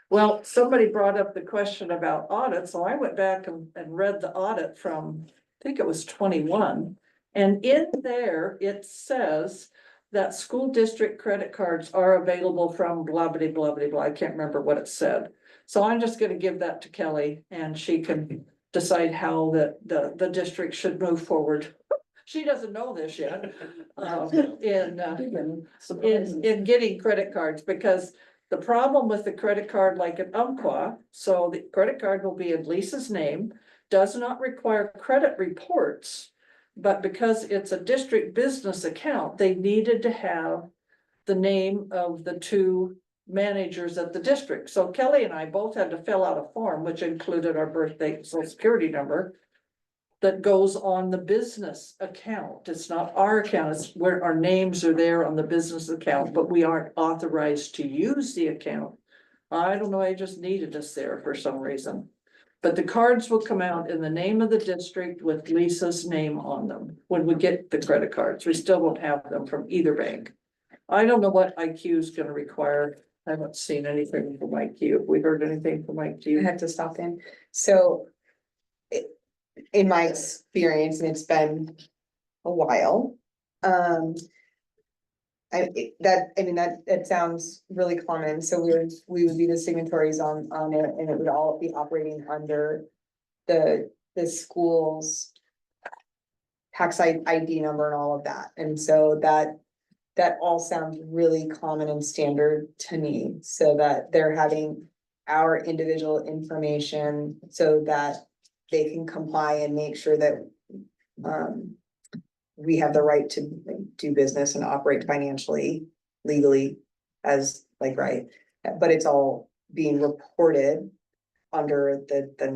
Well, somebody brought up the question about audit, so I went back and read the audit from, I think it was 21. And in there, it says that school district credit cards are available from blah, blah, blah, blah, blah. I can't remember what it said. So I'm just gonna give that to Kelly and she can decide how the district should move forward. She doesn't know this yet, in getting credit cards, because the problem with the credit card like at Umpqua, so the credit card will be in Lisa's name, does not require credit reports. But because it's a district business account, they needed to have the name of the two managers at the district. So Kelly and I both had to fill out a form, which included our birthday, social security number, that goes on the business account. It's not our account, it's where our names are there on the business account, but we aren't authorized to use the account. I don't know, I just needed us there for some reason. But the cards will come out in the name of the district with Lisa's name on them when we get the credit cards. We still won't have them from either bank. I don't know what IQ is gonna require. I haven't seen anything from IQ. Have we heard anything from I IQ? have to stop in. So in my experience, and it's been a while, that sounds really common. So we would be the signatories on it, and it would all be operating under the school's tax ID number and all of that. And so that all sounds really common and standard to me, so that they're having our individual information so that they can comply and make sure that we have the right to do business and operate financially, legally, as like, right? But it's all being reported under the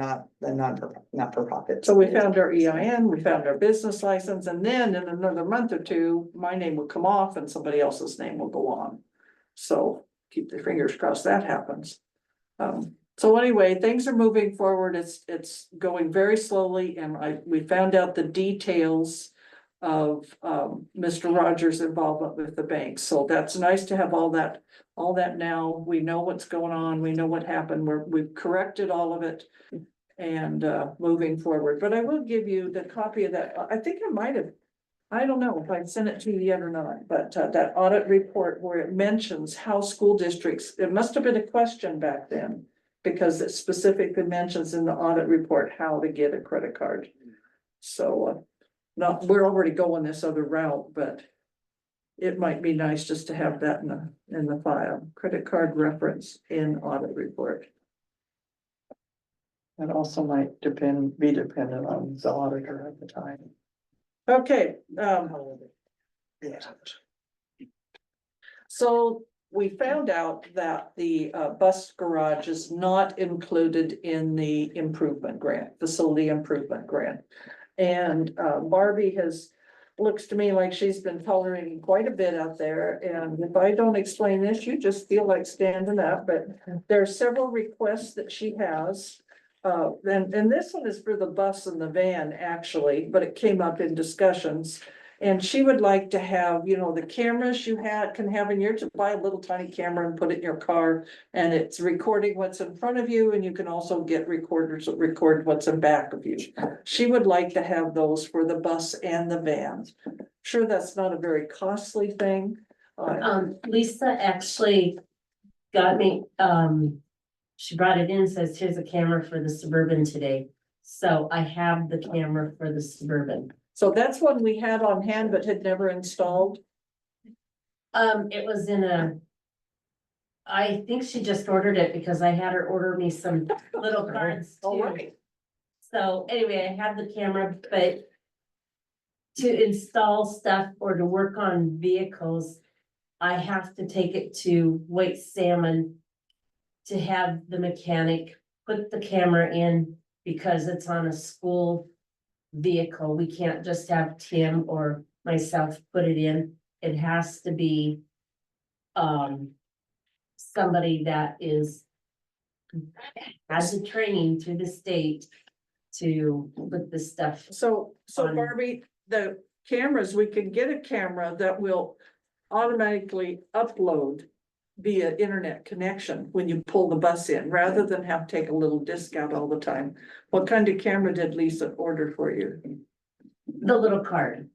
not-for-profit. So we found our EIN, we found our business license, and then in another month or two, my name will come off and somebody else's name will go on. So keep your fingers crossed that happens. So anyway, things are moving forward. It's going very slowly, and we found out the details of Mr. Rogers' involvement with the bank. So that's nice to have all that now. We know what's going on. We know what happened. We've corrected all of it and moving forward. But I will give you the copy of that. I think I might have, I don't know if I sent it to you yet or not, but that audit report where it mentions how school districts, it must have been a question back then, because it specifically mentions in the audit report how to get a credit card. So we're already going this other route, but it might be nice just to have that in the file, credit card reference in audit report. It also might be dependent on the auditor at the time. Okay, Yeah. so we found out that the bus garage is not included in the improvement grant, facility improvement grant. And Barbie looks to me like she's been tolerating quite a bit out there, and if I don't explain this, you just feel like standing up, but there are several requests that she has. And this one is for the bus and the van, actually, but it came up in discussions. And she would like to have, the cameras you can have in your, to buy a little tiny camera and put it in your car. And it's recording what's in front of you, and you can also get recorders that record what's in back of you. She would like to have those for the bus and the van. Sure, that's not a very costly thing. Lisa actually got me, she brought it in and says, here's a camera for the Suburban today. So I have the camera for the Suburban. So that's one we had on hand but had never installed. It was I think she just ordered it because I had her order me some little cards All too. right. So anyway, I have the camera, but to install stuff or to work on vehicles, I have to take it to White Salmon to have the mechanic put the camera in, because it's on a school vehicle. We can't just have Tim or myself put it in. It has to be somebody that has the training through the state to put this stuff. So Barbie, the cameras, we can get a camera that will automatically upload via internet connection when you pull the bus in, rather than have to take a little disc out all the time. What kind of camera did Lisa order for you? The little card.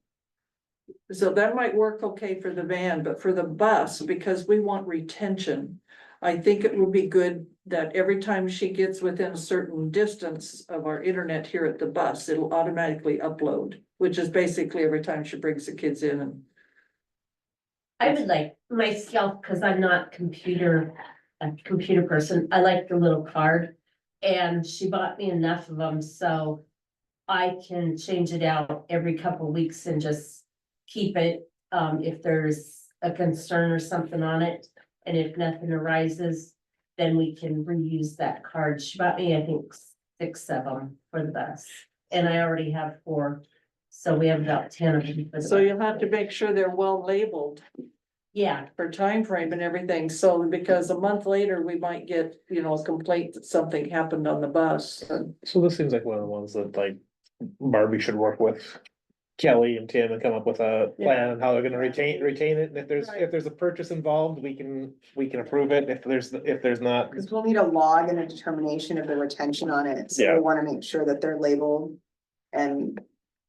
So that might work okay for the van, but for the bus, because we want retention, I think it would be good that every time she gets within a certain distance of our internet here at the bus, it'll automatically upload, which is basically every time she brings the kids in. And I would like myself, because I'm not a computer person, I like the little card. And she bought me enough of them, so I can change it out every couple of weeks and just keep it. If there's a concern or something on it. And if nothing arises, then we can reuse that card. She bought me, I think, 6 of them for the bus. And I already have 4, so we have about 10 of them. for the So bus. you'll have to make sure they're well labeled Yeah, for time frame and everything, so because a month later, we might get, you know, a complaint that something happened on the bus. And So this seems like one of the ones that like Barbie should work with Kelly and Tim and come up with a plan on how they're gonna retain it. And if there's a purchase involved, we can approve it. If there's not, Cause we'll need a log and a determination of the retention on it, so Yeah. we wanna make sure that they're labeled. And,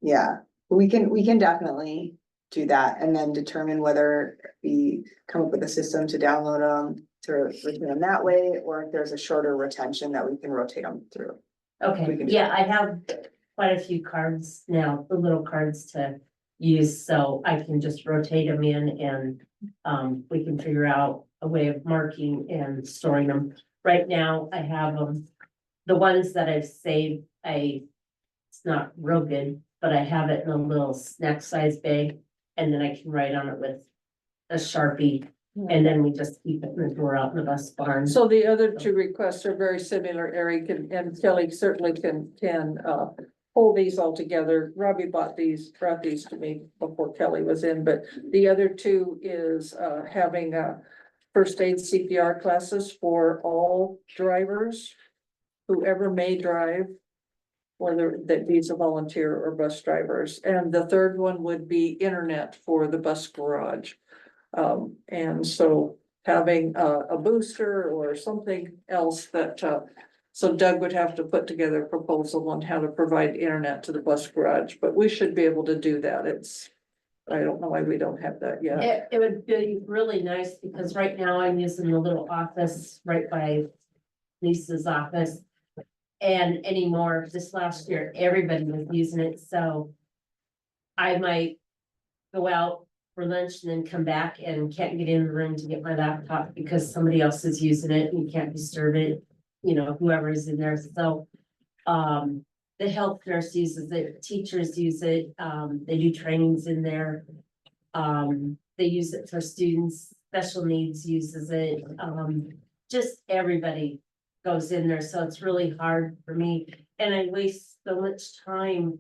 yeah, we can definitely do that and then determine whether we come up with a system to download them. To retain them that way, or if there's a shorter retention that we can rotate them through. We okay, can do yeah, I have quite a few cards now, the little cards to use, so I can just rotate them in and we can figure out a way of marking and storing them. Right now, I have them, the ones that I've saved, it's not real good, but I have it in a little snack size bag, and then I can write on it with a Sharpie, and then we just keep it in the drawer out in the bus barn. so the other 2 requests are very similar. Eric and Kelly certainly can pull these all together. Robbie brought these to me before Kelly was in, but the other 2 is having first aid CPR classes for all drivers, whoever may drive, whether that needs a volunteer or bus drivers. And the third one would be internet for the bus garage. And so having a booster or something else that, so Doug would have to put together a proposal on how to provide internet to the bus garage, but we should be able to do that. I don't know why we don't have that yet. It would be really nice, because right now I'm using the little office right by Lisa's office. And anymore, this last year, everybody was using it, so I might go out for lunch and then come back and can't get in the room to get my laptop because somebody else is using it and you can't disturb it, you know, whoever is in there, so. The health nurse uses it, teachers use it, they do trainings in there. They use it for students, special needs uses it, just everybody goes in there, so it's really hard for me, and I waste so much time.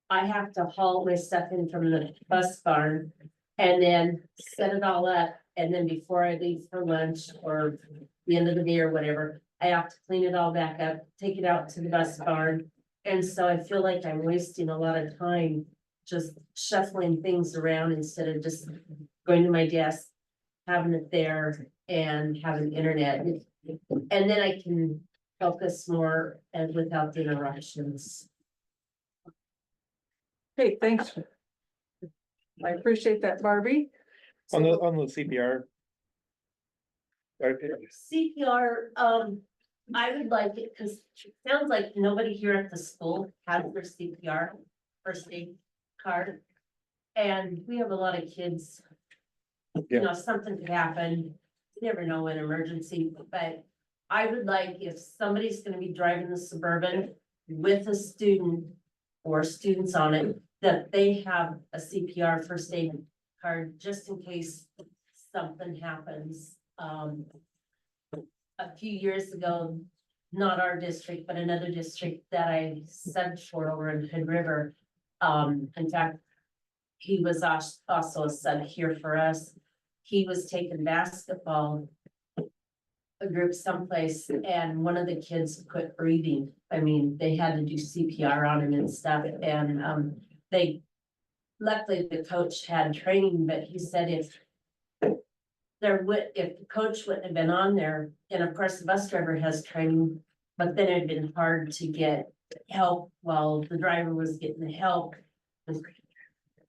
I have to haul my stuff in from the bus barn and then set it all up, and then before I leave for lunch or the end of the day or whatever, I have to clean it all back up, take it out to the bus barn. And so I feel like I'm wasting a lot of time just shuffling things around instead of just going to my desk, having it there and having internet. And then I can focus more and without the interruptions. Hey, thanks. I appreciate that, Barbie. on the CPR. CPR, I would like it, cause it sounds like nobody here at the school has their CPR first aid card. And we have a lot of kids. You know, something could happen, you never know, an emergency, but I would like if somebody's gonna be driving the Suburban with a student or students on it, that they have a CPR first aid card, just in case something happens. A few years ago, not our district, but another district that I subbed for over in Hood River. In fact, he was also a sub here for us. He was taking basketball, a group someplace, and one of the kids quit breathing. I mean, they had to do CPR on him and stuff, and luckily the coach had training, but he said if the coach wouldn't have been on there, and of course the bus driver has training, but then it'd been hard to get help while the driver was getting the help. The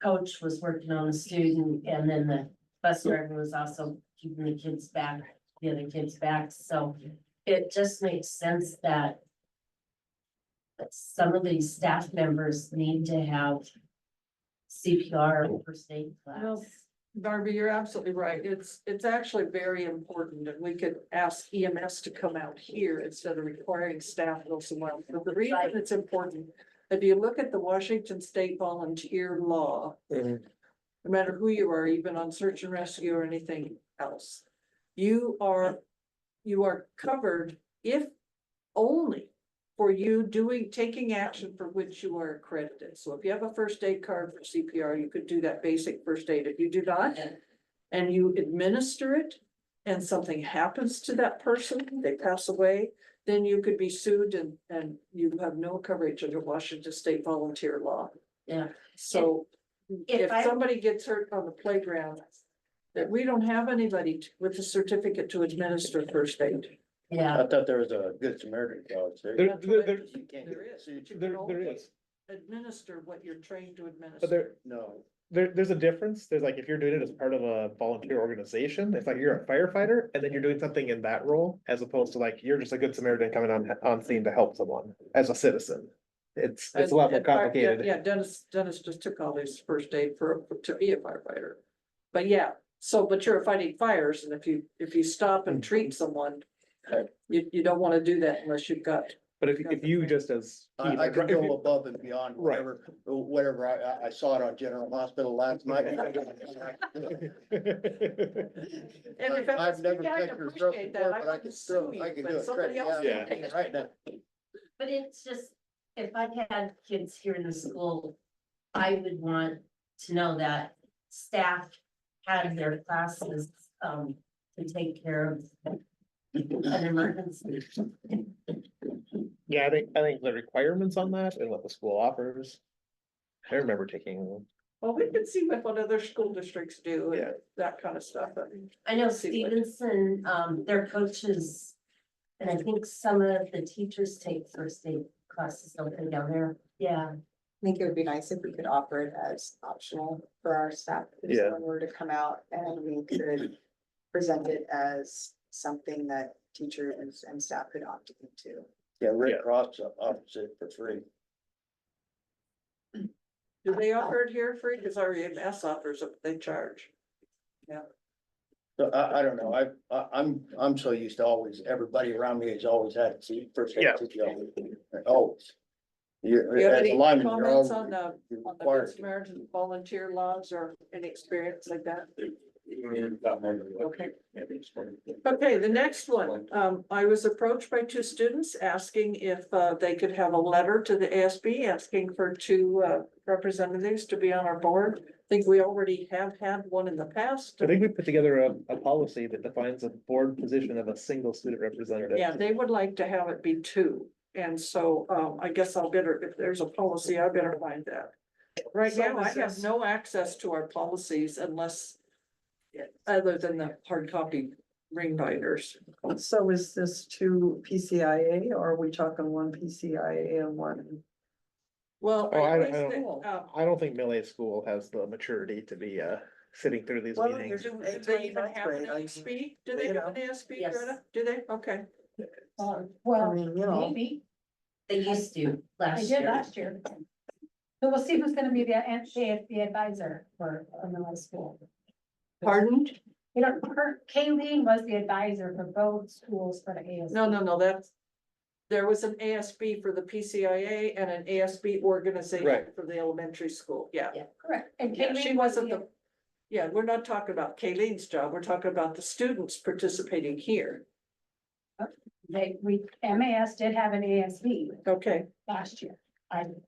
coach was working on the student, and then the bus driver was also keeping the other kids back, so it just makes sense that some of these staff members need to have CPR or first aid Well, class. Barbie, you're absolutely right. It's actually very important, and we could ask EMS to come out here instead of requiring staff to go somewhere else. But the reason it's important, if you look at the Washington State volunteer law, no matter who you are, even on search and rescue or anything else. You are covered if only for you taking action for which you are accredited. So if you have a first aid card for CPR, you could do that basic first aid. If you do not, and you administer it, and something happens to that person, they pass away, then you could be sued and you have no coverage under Washington State volunteer law. Yeah. So If if I- somebody gets hurt on the playground, that we don't have anybody with a certificate to administer first aid. Yeah, I thought there was a good Samaritan clause there. There- That's what there- You can't There get is. sued. You There, can there only is, administer what you're trained to but administer. No, there's a difference. There's like, if you're doing it as part of a volunteer organization, it's like you're a firefighter and then you're doing something in that role. As opposed to like, you're just a good Samaritan coming on scene to help someone as a citizen. It's a lot more And fire- complicated. Yeah, Dennis just took all his first aid to be a firefighter. But yeah, but you're fighting fires, and if you stop and treat someone, you don't wanna do that unless you've got. But if you just as. I could go above and beyond Right. whatever, I saw it on General Hospital last night. And if I I've was never I'd checked your throat appreciate before, that, but I I would could sue still, you, I could but do it. somebody else Yeah, would take it. right now. but it's just, if I had kids here in the school, I would want to know that staff had their classes, to take care of an emergency. Yeah, I think the requirements on that and what the school offers. I remember taking, Well, we can see what other school districts do Yeah. and that kind of stuff. I know See what- Stevenson, their coaches, and I think some of the teachers take first aid classes, don't they, down there? Yeah, I think it would be nice if we could offer it as optional for our staff. If Yeah. someone were to come out and we could present it as something that teachers and staff could opt into. Yeah, Red Yeah. Cross offers it for free. Do they offer it here free? Cause our EMS offers it, they charge. So I don't know, I'm so used to always, everybody around me has always had first aid Yeah. CPR, always. You're, Do you have as a any lineman, you're comments always on the required Good to. Samaritan volunteer laws or any experience like that? Okay. Okay, the next one, I was approached by two students asking if they could have a letter to the ASB asking for two representatives to be on our board. I think we already have had one in the past. I think we put together a policy that defines a board position of a single student representative. Yeah, they would like to have it be two, and so I guess if there's a policy, I better find that. Right So now, I is have this- no access to our policies unless. Other than the hard copy ring binders. So is this two PCIA or are we talking one PCIA and one? Well. Oh, I at least don't- they, I don't think Millie School has the maturity to be sitting through these Well, meetings. you're doing Do they even have an grade, I mean, ASB? Do they you have an know. ASB, Yes. Greta? Do they? Okay. I Well, mean, you know, maybe, they used to I last did year. last year. So we'll see who's gonna be the advisor for the school. Pardon? You know, Kayleen was the advisor for both schools for the ASB. No, there was an ASB for the PCIA and an ASB organization Right. for the elementary school, yeah. Yeah. Correct. And Yeah, she Kayleen was wasn't the. Yeah, we're not talking about Kayleen's job, we're talking about the students participating here. MAS did have an ASB Okay, last year.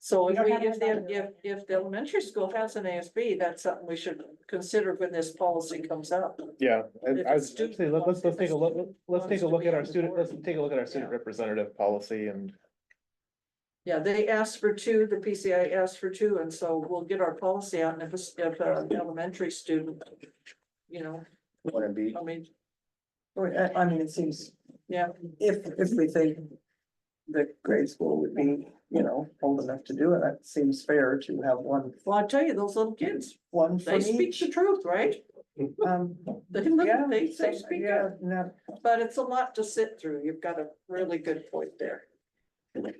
so We if don't we, have if it the, on there. if the elementary school has an ASB, that's something we should consider when this policy comes up. Yeah, If I a was student saying, wants- let's if take a a look, student let's take a wants to look be at on our the student, board. let's take a look at our student Yeah. representative policy and. Yeah, they asked for two, the PCI asked for two, and so we'll get our policy out, and if an elementary student, you know, Wanna be, I mean, I mean, it seems, yeah. if we think the grade school would be, you know, old enough to do it, that seems fair to have one, Well, I tell you, those little kids, one for they speak each. the truth, right? Um, They yeah, they so, speak yeah, it, no, but it's a lot to sit through. You've got a really good point there.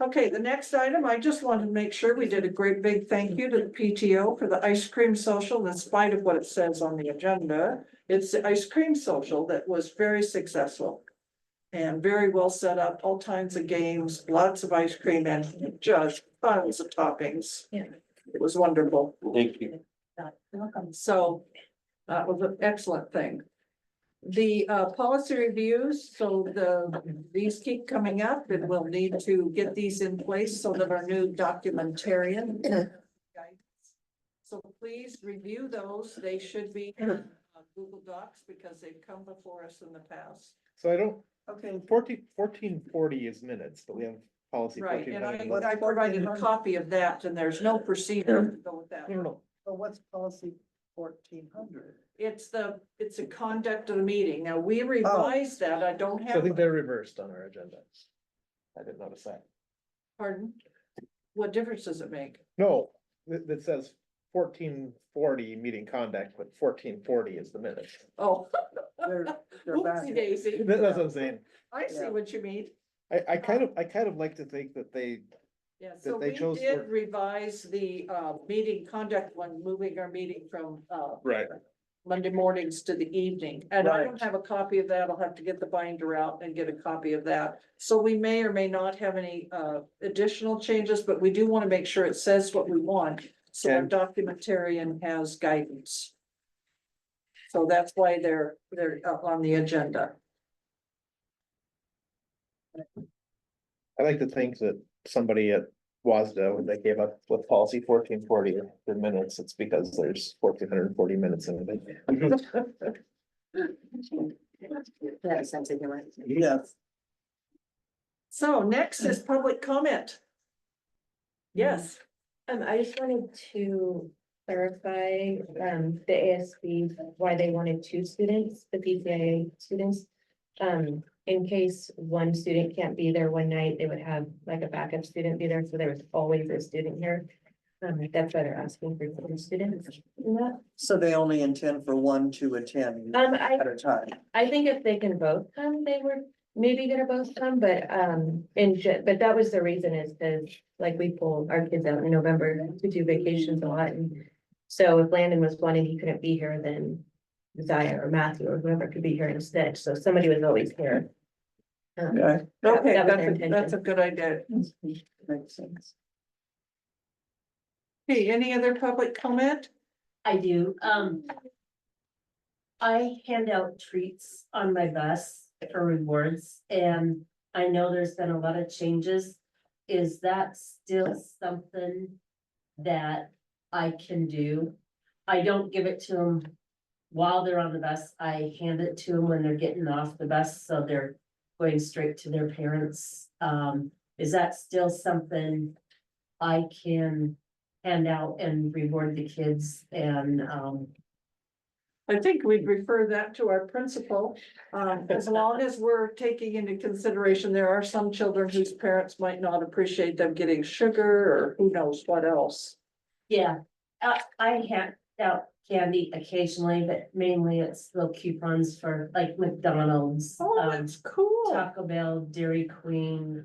Okay, the next item, I just wanted to make sure we did a great big thank you to the PTO for the ice cream social, in spite of what it says on the agenda. It's the ice cream social that was very successful. And very well set up, all kinds of games, lots of ice cream and just tons of toppings. Yeah. It was wonderful. Thank you. So that was an excellent thing. The policy reviews, so these keep coming up and we'll need to get these in place so that our new documentarian. So please review those. They should be in Google Docs because they've come before us in the past. So I don't, Okay, 1440 is minutes, but we have policy Right, and 1400. I provided a copy of that and there's no procedure to go with that. No. so what's policy 1400? It's a conduct of the meeting. Now, we revised that. I don't So I have, think they're reversed on our agenda. I didn't notice that. pardon? What difference does it make? No, that says 1440 meeting conduct, but 1440 is the minutes. Oh, They're back. whoopsie daisy. That's what I'm saying. I see Yeah. what you mean. I kind of like to think that they, Yeah, so they we chose did for- revise the meeting conduct one, moving our meeting from right, Monday mornings to the evening. And I don't Right. have a copy of that. I'll have to get the binder out and get a copy of that. So we may or may not have any additional changes, but we do want to make sure it says what we want. So our Okay. documentarian has guidance. So that's why they're up on the agenda. I like to think that somebody at WASDA, when they came up with policy 1440 for minutes, it's because there's 1440 minutes in it. That makes sense, anyway. Yes. So next is public comment. Yes, I just wanted to clarify, the ASB, why they wanted two students, the PCIA students. In case one student can't be there one night, they would have like a backup student be there, so there was always a student here. That's why they're asking for two students in that. So they only intend for one to attend I at a time. I think if they can both come, they were maybe gonna both come, but, but that was the reason is because, like, we pull our kids out in November to do vacations a lot, and so if Landon was one and he couldn't be here, then Zaya or Matthew or whoever could be here instead, so somebody was always here. Okay, okay, that was their that's intention. a good idea. makes sense. Hey, any other public comment? I do, I hand out treats on my bus for rewards, and I know there's been a lot of changes. Is that still something that I can do? I don't give it to them while they're on the bus. I hand it to them when they're getting off the bus, so they're going straight to their parents. Is that still something I can hand out and reward the kids and, I think we'd refer that to our principal, as long as we're taking into consideration, there are some children whose parents might not appreciate them getting sugar or who knows what else. yeah, I hand out candy occasionally, but mainly it's little coupons for like McDonald's, Oh, that's cool. Taco Bell, Dairy Queen,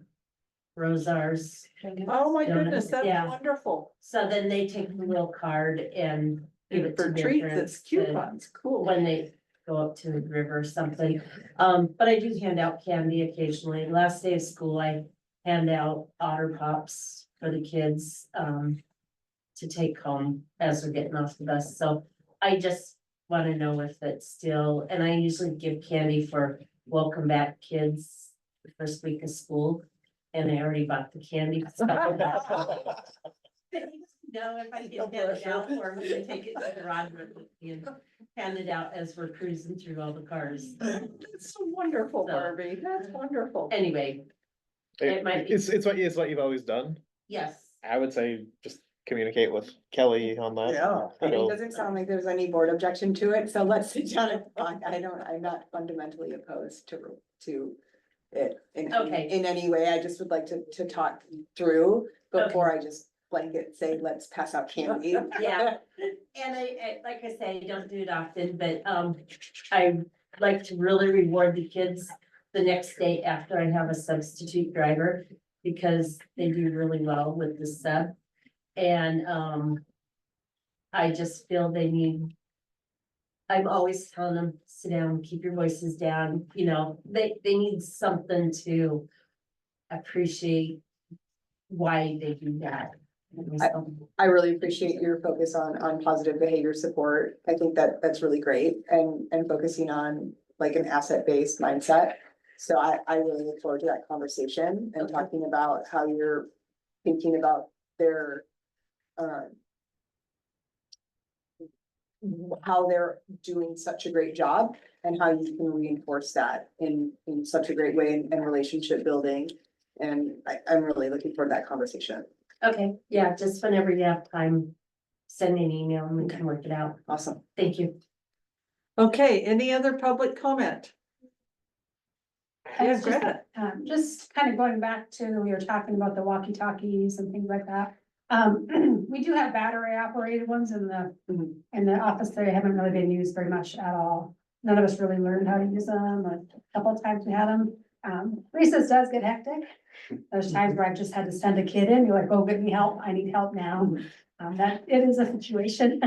Rosars. Oh, my goodness, that's Yeah. wonderful. So then they take the little card and give it to For their treats, parents it's to- coupons, cool. when they go up to the river or something. But I do hand out candy occasionally. Last day of school, I hand out Otter Pops for the kids, to take home as they're getting off the bus. So I just want to know if it's still, and I usually give candy for welcome back kids the first week of school. And I already bought the candy. No, if I can hand it out for me, I take it to the garage with me and hand it out as we're cruising through all the cars. That's so wonderful, So- Barbie, that's wonderful. Anyway, It might be- It's what you've always done. yes, I would say just communicate with Kelly on that. Yeah. It So- doesn't sound like there's any board objection to it, so let's sit down and talk. I'm not fundamentally opposed to it Okay. in any way. I just would like to talk through before I just blanket say, let's pass out candy. Yeah. And I, like I say, I don't do it often, but, I like to really reward the kids the next day after I have a substitute driver, because they do really well with the sub. And, I just feel they need. I'm always telling them, sit down, keep your voices down, you know, they need something to appreciate why they do that. I really appreciate your focus on positive behavior support. I think that that's really great and focusing on like an asset-based mindset. So I really look forward to that conversation and talking about how you're thinking about their how they're doing such a great job and how you can reinforce that in such a great way and relationship building. And I'm really looking forward to that conversation. Okay, yeah, just whenever you have time, send me an email and we can work it out. Awesome. Thank you. Okay, any other public comment? I Yeah, was just, Greta. just kind of going back to, we were talking about the walkie-talkies and things like that. We do have battery operated ones in the office. They haven't really been used very much at all. None of us really learned how to use them. A couple of times we had them. Recess does get hectic. There's times where I just had to send a kid in, you're like, oh, get me help, I need help now. That it is a situation.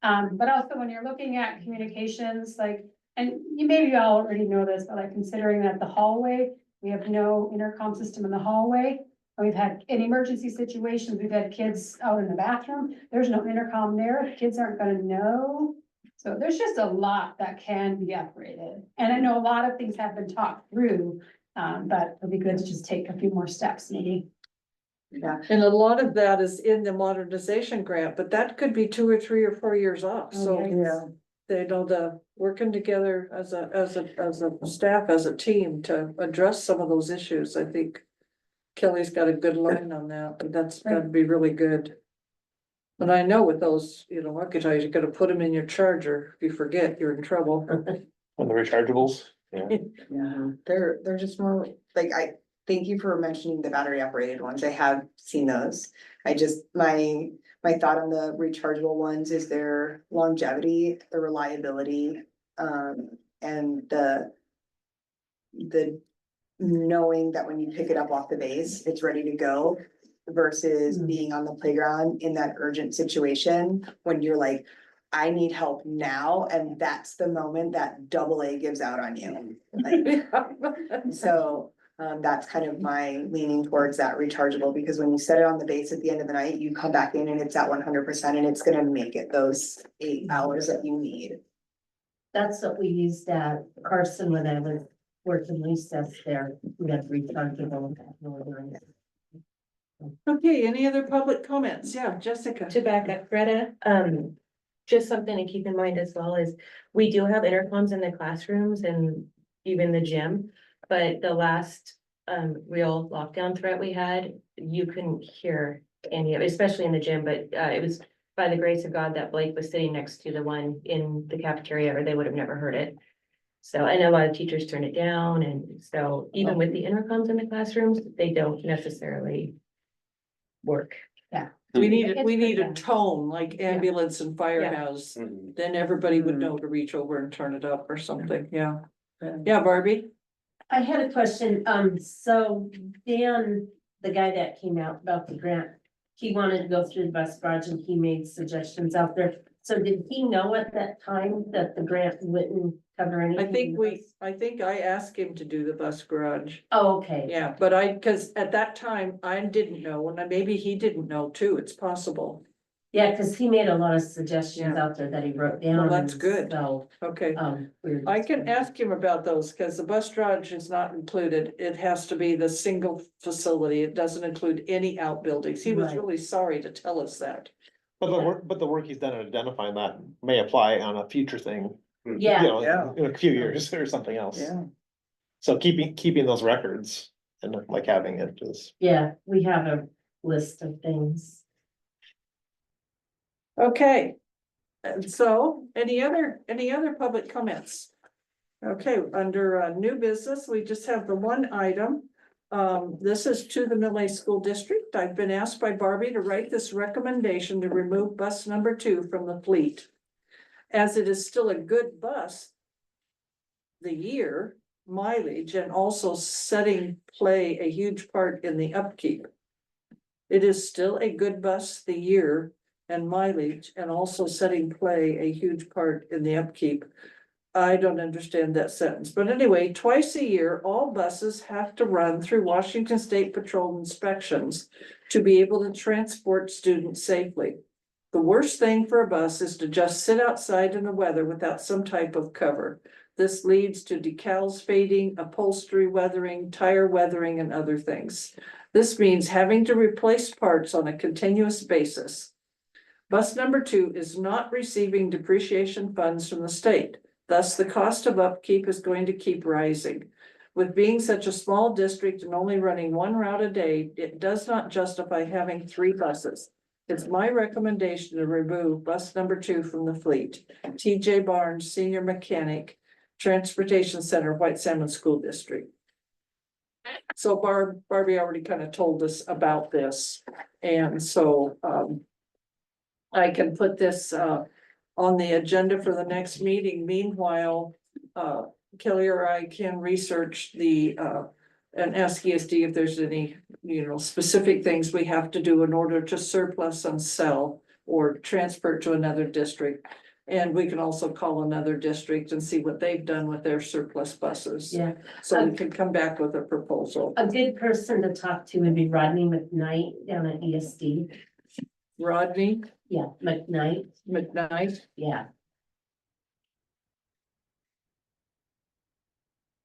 But also when you're looking at communications, like, and you maybe all already know this, but like considering that the hallway, we have no intercom system in the hallway. And we've had in emergency situations, we've had kids out in the bathroom, there's no intercom there, kids aren't gonna know. So there's just a lot that can be upgraded. And I know a lot of things have been talked through, but it'd be good to just take a few more steps maybe. Yeah. And a lot of that is in the modernization grant, but that could be 2 or 3 or 4 years off, so. Okay. Yeah. They know the working together as a staff, as a team to address some of those issues. I think Kelly's got a good line on that, but that's gotta be really good. And I know with those, walkie-talkies, you gotta put them in your charger. If you forget, you're in trouble. On the rechargeables, yeah. Yeah, they're just more like, I thank you for mentioning the battery operated ones. I have seen those. I just, my thought on the rechargeable ones is their longevity, the reliability, and the knowing that when you pick it up off the base, it's ready to go versus being on the playground in that urgent situation when you're like, I need help now, and that's the moment that AA gives out on you. Like, so, that's kind of my leaning towards that rechargeable, because when you set it on the base at the end of the night, you come back in and it's at 100% and it's gonna make it those 8 hours that you need. That's what we used at Carson when I was working recess there. We had rechargeable. Okay, any other public comments? Yeah, Jessica. To back up, Greta, just something to keep in mind as well is we do have intercoms in the classrooms and even the gym. But the last real lockdown threat we had, you couldn't hear any of it, especially in the gym, but it was by the grace of God that Blake was sitting next to the one in the cafeteria, or they would have never heard it. So I know a lot of teachers turn it down, and so even with the intercoms in the classrooms, they don't necessarily work. We need It's a tone like ambulance and firehouse, Mhm. then everybody would know to reach over and turn it up or something, yeah. Yeah, Barbie? I had a question, so Dan, the guy that came out about the grant, he wanted to go through the bus garage and he made suggestions out there. So did he know at that time that the grant wouldn't cover anything? I think I asked him to do the bus garage. Oh, okay. Yeah, but cause at that time I didn't know, and maybe he didn't know too, it's possible. Yeah, cause he made a lot of suggestions Yeah. out there that he wrote down. Well, that's and good. So, Okay, I I can ask him about those, cause the bus garage is not included, it has to be the single facility, it doesn't include any outbuildings. He was Right. really sorry to tell us that. But the work he's done in identifying that may apply on a future thing. Yeah. You know, Yeah. in a few years or something else. Yeah. So keeping those records and like having it is. Yeah, we have a list of things. Okay. And so, any other public comments? Okay, under new business, we just have the one item. This is to the Millay School District. I've been asked by Barbie to write this recommendation to remove bus number 2 from the fleet. As it is still a good bus. The year mileage and also play a huge part in the upkeep. It is still a good bus the year and mileage and also play a huge part in the upkeep. I don't understand that sentence, but anyway, twice a year, all buses have to run through Washington State Patrol inspections to be able to transport students safely. The worst thing for a bus is to just sit outside in the weather without some type of cover. This leads to decals fading, upholstery weathering, tire weathering, and other things. This means having to replace parts on a continuous basis. Bus number 2 is not receiving depreciation funds from the state. Thus, the cost of upkeep is going to keep rising. With being such a small district and only running one route a day, it does not justify having 3 buses. It's my recommendation to remove bus number 2 from the fleet. TJ Barnes, Senior Mechanic, Transportation Center, White Salmon School District. So Barbie already kind of told us about this, and so I can put this on the agenda for the next meeting. Meanwhile, Kelly or I can research and ask ESD if there's any, specific things we have to do in order to surplus and sell or transfer to another district. And we can also call another district and see what they've done with their surplus buses. Yeah, So we can come back with a proposal. a good person to talk to would be Rodney McKnight down at ESD. Rodney Yeah, McKnight, McKnight. yeah.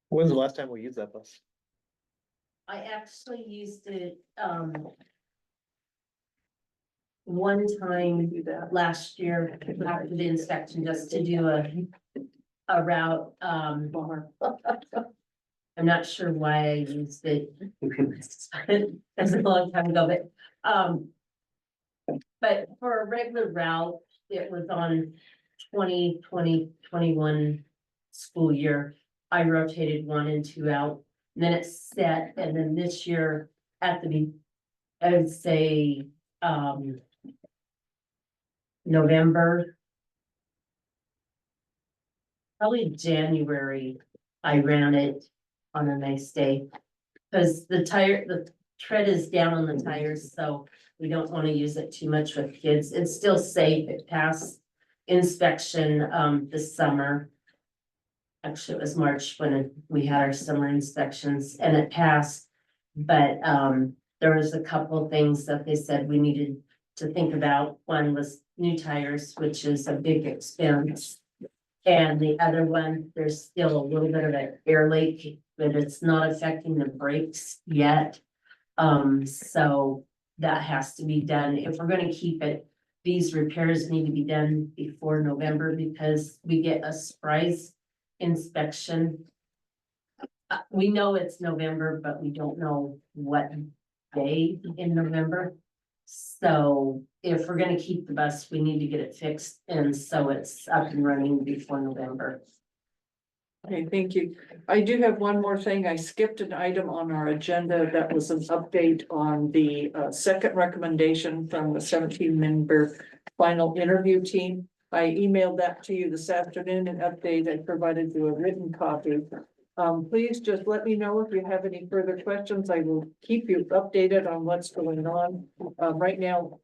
When's the last time we used that bus? I actually used it, one time Do that. last year after the inspection, just to do a route, Bummer. I'm not sure why I used it. That's a long time ago, but for a regular route, it was on 2021 school year. I rotated 1 and 2 out, and then it's set, and then this year I would say, November. Probably January, I ran it on a nice day. Cause the tread is down on the tires, so we don't wanna use it too much with kids. It's still safe. It passed inspection, this summer. Actually, it was March when we had our summer inspections and it passed. But, there was a couple things that they said we needed to think about. One was new tires, which is a big expense. And the other one, there's still a little bit of an air leak, but it's not affecting the brakes yet. So that has to be done. If we're gonna keep it, these repairs need to be done before November because we get a surprise inspection. We know it's November, but we don't know what day in November. So if we're gonna keep the bus, we need to get it fixed, and so it's up and running before November. Okay, thank you. I do have one more thing. I skipped an item on our agenda. That was an update on the second recommendation from the 17-member final interview team. I emailed that to you this afternoon, an update. I provided you a written copy. Please just let me know if you have any further questions. I will keep you updated on what's going on. Right now,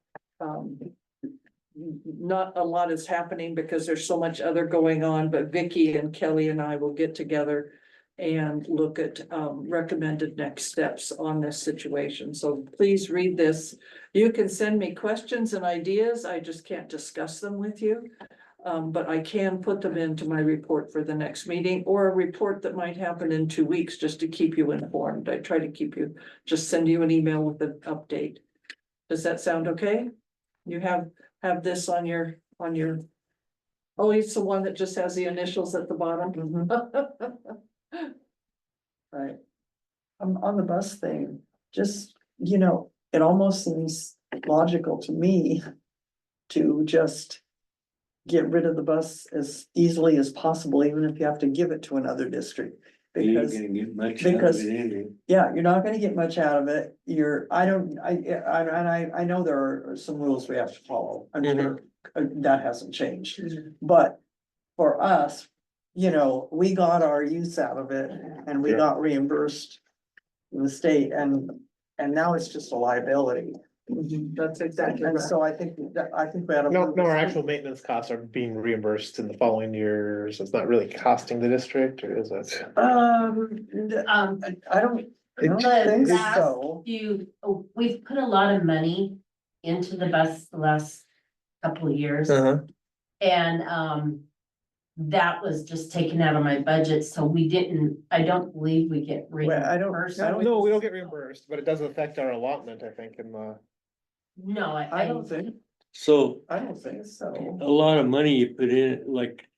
not a lot is happening because there's so much other going on, but Vicky and Kelly and I will get together and look at recommended next steps on this situation. So please read this. You can send me questions and ideas. I just can't discuss them with you. But I can put them into my report for the next meeting or a report that might happen in 2 weeks, just to keep you informed. I try to keep you, just send you an email with an update. Does that sound okay? You have this on your, oh, it's the one that just has the initials at the bottom. Right. On the bus thing, just, it almost seems logical to me to just get rid of the bus as easily as possible, even if you have to give it to another district. You ain't Because, gonna get much out of because- it anyway. yeah, you're not gonna get much out of it. I know there are some rules we have to follow. I'm sure that hasn't changed. But for us, we got our use out of it and we Yeah. got reimbursed in the state and now it's just a liability. That's exactly And right. so I think we ought to. No, move no, our this. actual maintenance costs are being reimbursed in the following years. It's not really costing the district, or is it? I don't think The so. we've put a lot of money into the bus the last couple of years. Uh-huh. And, that was just taken out of my budget, so I don't believe we get Well, I don't- reimbursed. I don't- No, we don't get reimbursed, but it does affect our allotment, I think, in the. No, I don't think So so. a lot of money you put in, like,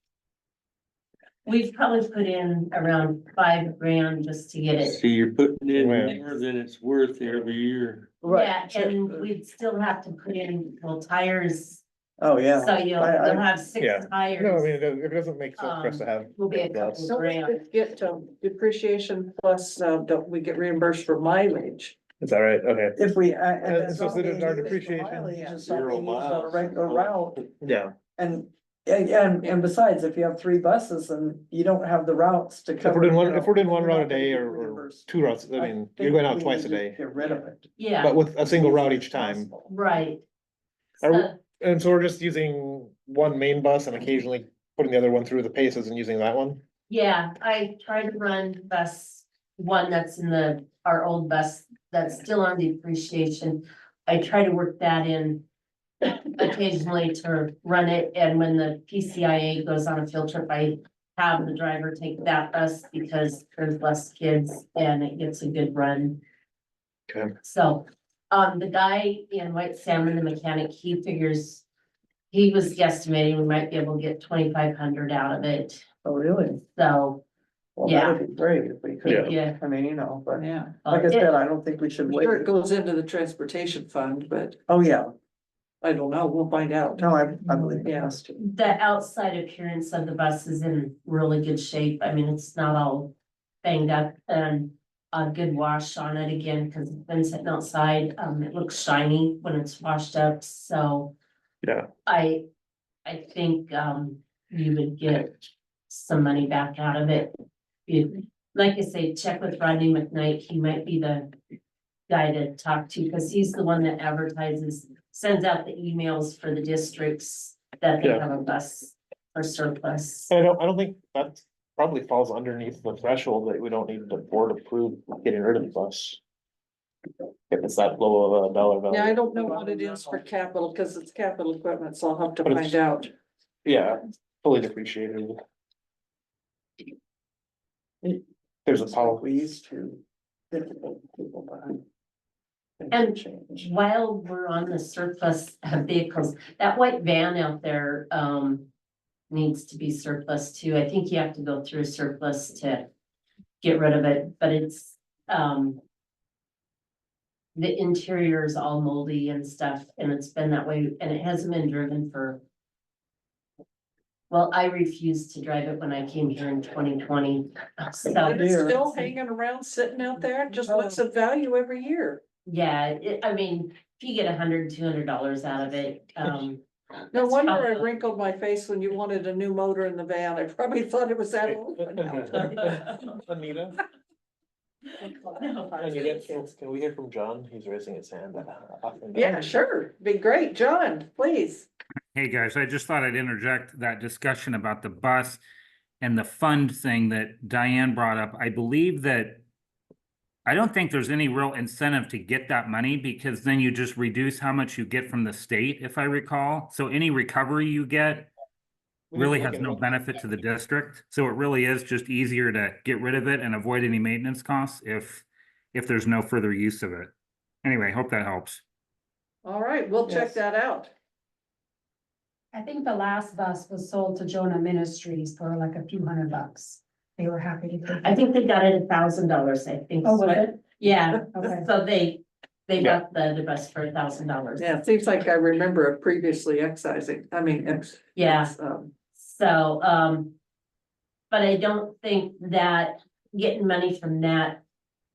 we've probably put in around $5,000 just to get it. see, you're putting in Well- more than it's worth every year. Yeah, and we'd still have to put in, tires, Oh, yeah. so you'll have 6 Yeah. tires. No, I mean, it doesn't make sense for us to have. Will be a couple less. So we grand. could get depreciation plus, don't we get reimbursed for mileage? Is that right? Okay. If we, so our depreciation- Zero On a miles. regular route, Yeah. and, and besides, if you have 3 buses and you don't have the routes to If cover. we're doing you one, know, if we're doing one you're route not a gonna day get or reimbursed. 2 routes, I I mean, think you're going out we twice a need to day, Get rid of it. Yeah, but with a single route each time. right. Are we- So, And so we're just using one main bus and occasionally putting the other one through the paces and using that one? yeah, I try to run one that's in our old bus that's still on depreciation. I try to work that in occasionally to run it, and when the PCIA goes on a field trip, I have the driver take that bus because there's less kids and it gets a good run. Okay. So, the guy in White Salmon, the mechanic, he figures, he was guesstimating we might be able to get 2,500 out of it, Oh, really? so, Well, Yeah. that'd be great if we Yeah. could. yeah. I mean, but Yeah. like I said, I don't think we should I'm wait. sure it goes into the transportation fund, but Oh, yeah. I don't know, we'll find out. No, I believe it Yeah. has to. The outside appearance of the bus is in really good shape. I mean, it's not all banged up, and a good wash on it again, because it's been sitting outside. It looks shiny when it's washed up, so Yeah. I think, you would get some money back out of it. Like I say, check with Rodney McKnight. He might be the guy to talk to, because he's the one that advertises, sends out the emails for the districts that they Yeah. have a bus or surplus. And I don't think that probably falls underneath the threshold that we don't need the board approve getting rid of the bus. If it's that low of a dollar value. Yeah, I don't know what it is for capital, because it's capital equipment, so I'll have to But it's- find out. Yeah, fully depreciated. There's a policy. We used to. Get people behind. And Change. while we're on the surplus of vehicles, that white van out there, needs to be surplus too. I think you have to go through surplus to get rid of it, but it's, the interior is all moldy and stuff, and it's been that way, and it hasn't been driven for. Well, I refused to drive it when I came here in 2020, so, And it's dear. still hanging around, sitting out there, it just looks of value every year. yeah, I mean, if you get $100-200 out of it, No wonder I wrinkled my face when you wanted a new motor in the van, I probably thought it was that old. Anita? Can we hear from John? He's raising his hand. Yeah, sure, be great, John, please. Hey, guys, I just thought I'd interject that discussion about the bus and the fund thing that Diane brought up. I believe that I don't think there's any real incentive to get that money, because then you just reduce how much you get from the state, if I recall. So any recovery you get really has no benefit to the district. So it really is just easier to get rid of it and avoid any maintenance costs if there's no further use of it. Anyway, hope that helps. All right, we'll check Yes. that out. I think the last bus was sold to Jonah Ministries for like a few $100. They were happy to take. I think they got it $1,000, I think. Oh, was it? Yeah, Okay. so they Yeah. bought the bus for $1,000. Yeah, it seems like I remember it previously Yeah, um, so, but I don't think that getting money from that,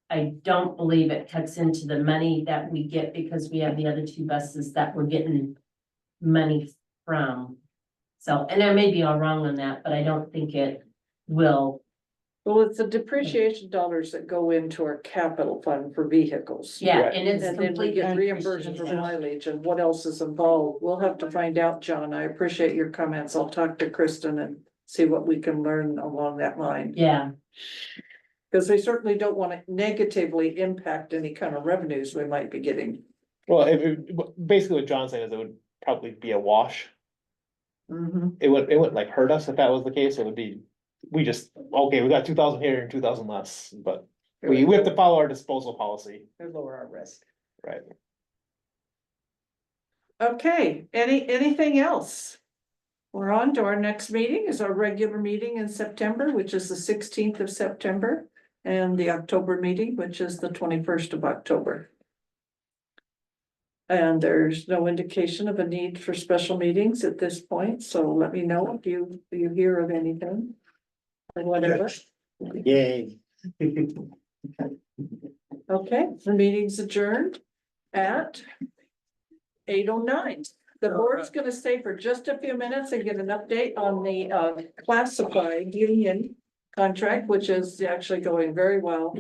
I don't believe it cuts into the money that we get, because we have the other 2 buses that we're getting money from. So, and I may be all wrong on that, but I don't think it will Well, it's the depreciation dollars that go into our capital fund for vehicles. Yeah, Right. and it's And then we completely. get reimbursed for mileage and what else is involved. We'll have to find out, John. I appreciate your comments. I'll talk to Kristen and see what we can learn along that line. Yeah, Because they certainly don't want to negatively impact any kind of revenues we might be getting. Well, basically what John's saying is it would probably be a wash. Mhm. It wouldn't like hurt us if that was the case. It would be, we got 2,000 here and 2,000 less, but we have to follow our disposal policy, Lower our risk. right? Okay, anything else? We're on to our next meeting is our regular meeting in September, which is the 16th of September. And the October meeting, which is the 21st of October. And there's no indication of a need for special meetings at this point, so let me know if you hear of anything. Or whatever. Yay. Okay, the meeting's adjourned at 8:09. The board's gonna stay for just a few minutes and get an update on the classified union contract, which is actually going very well.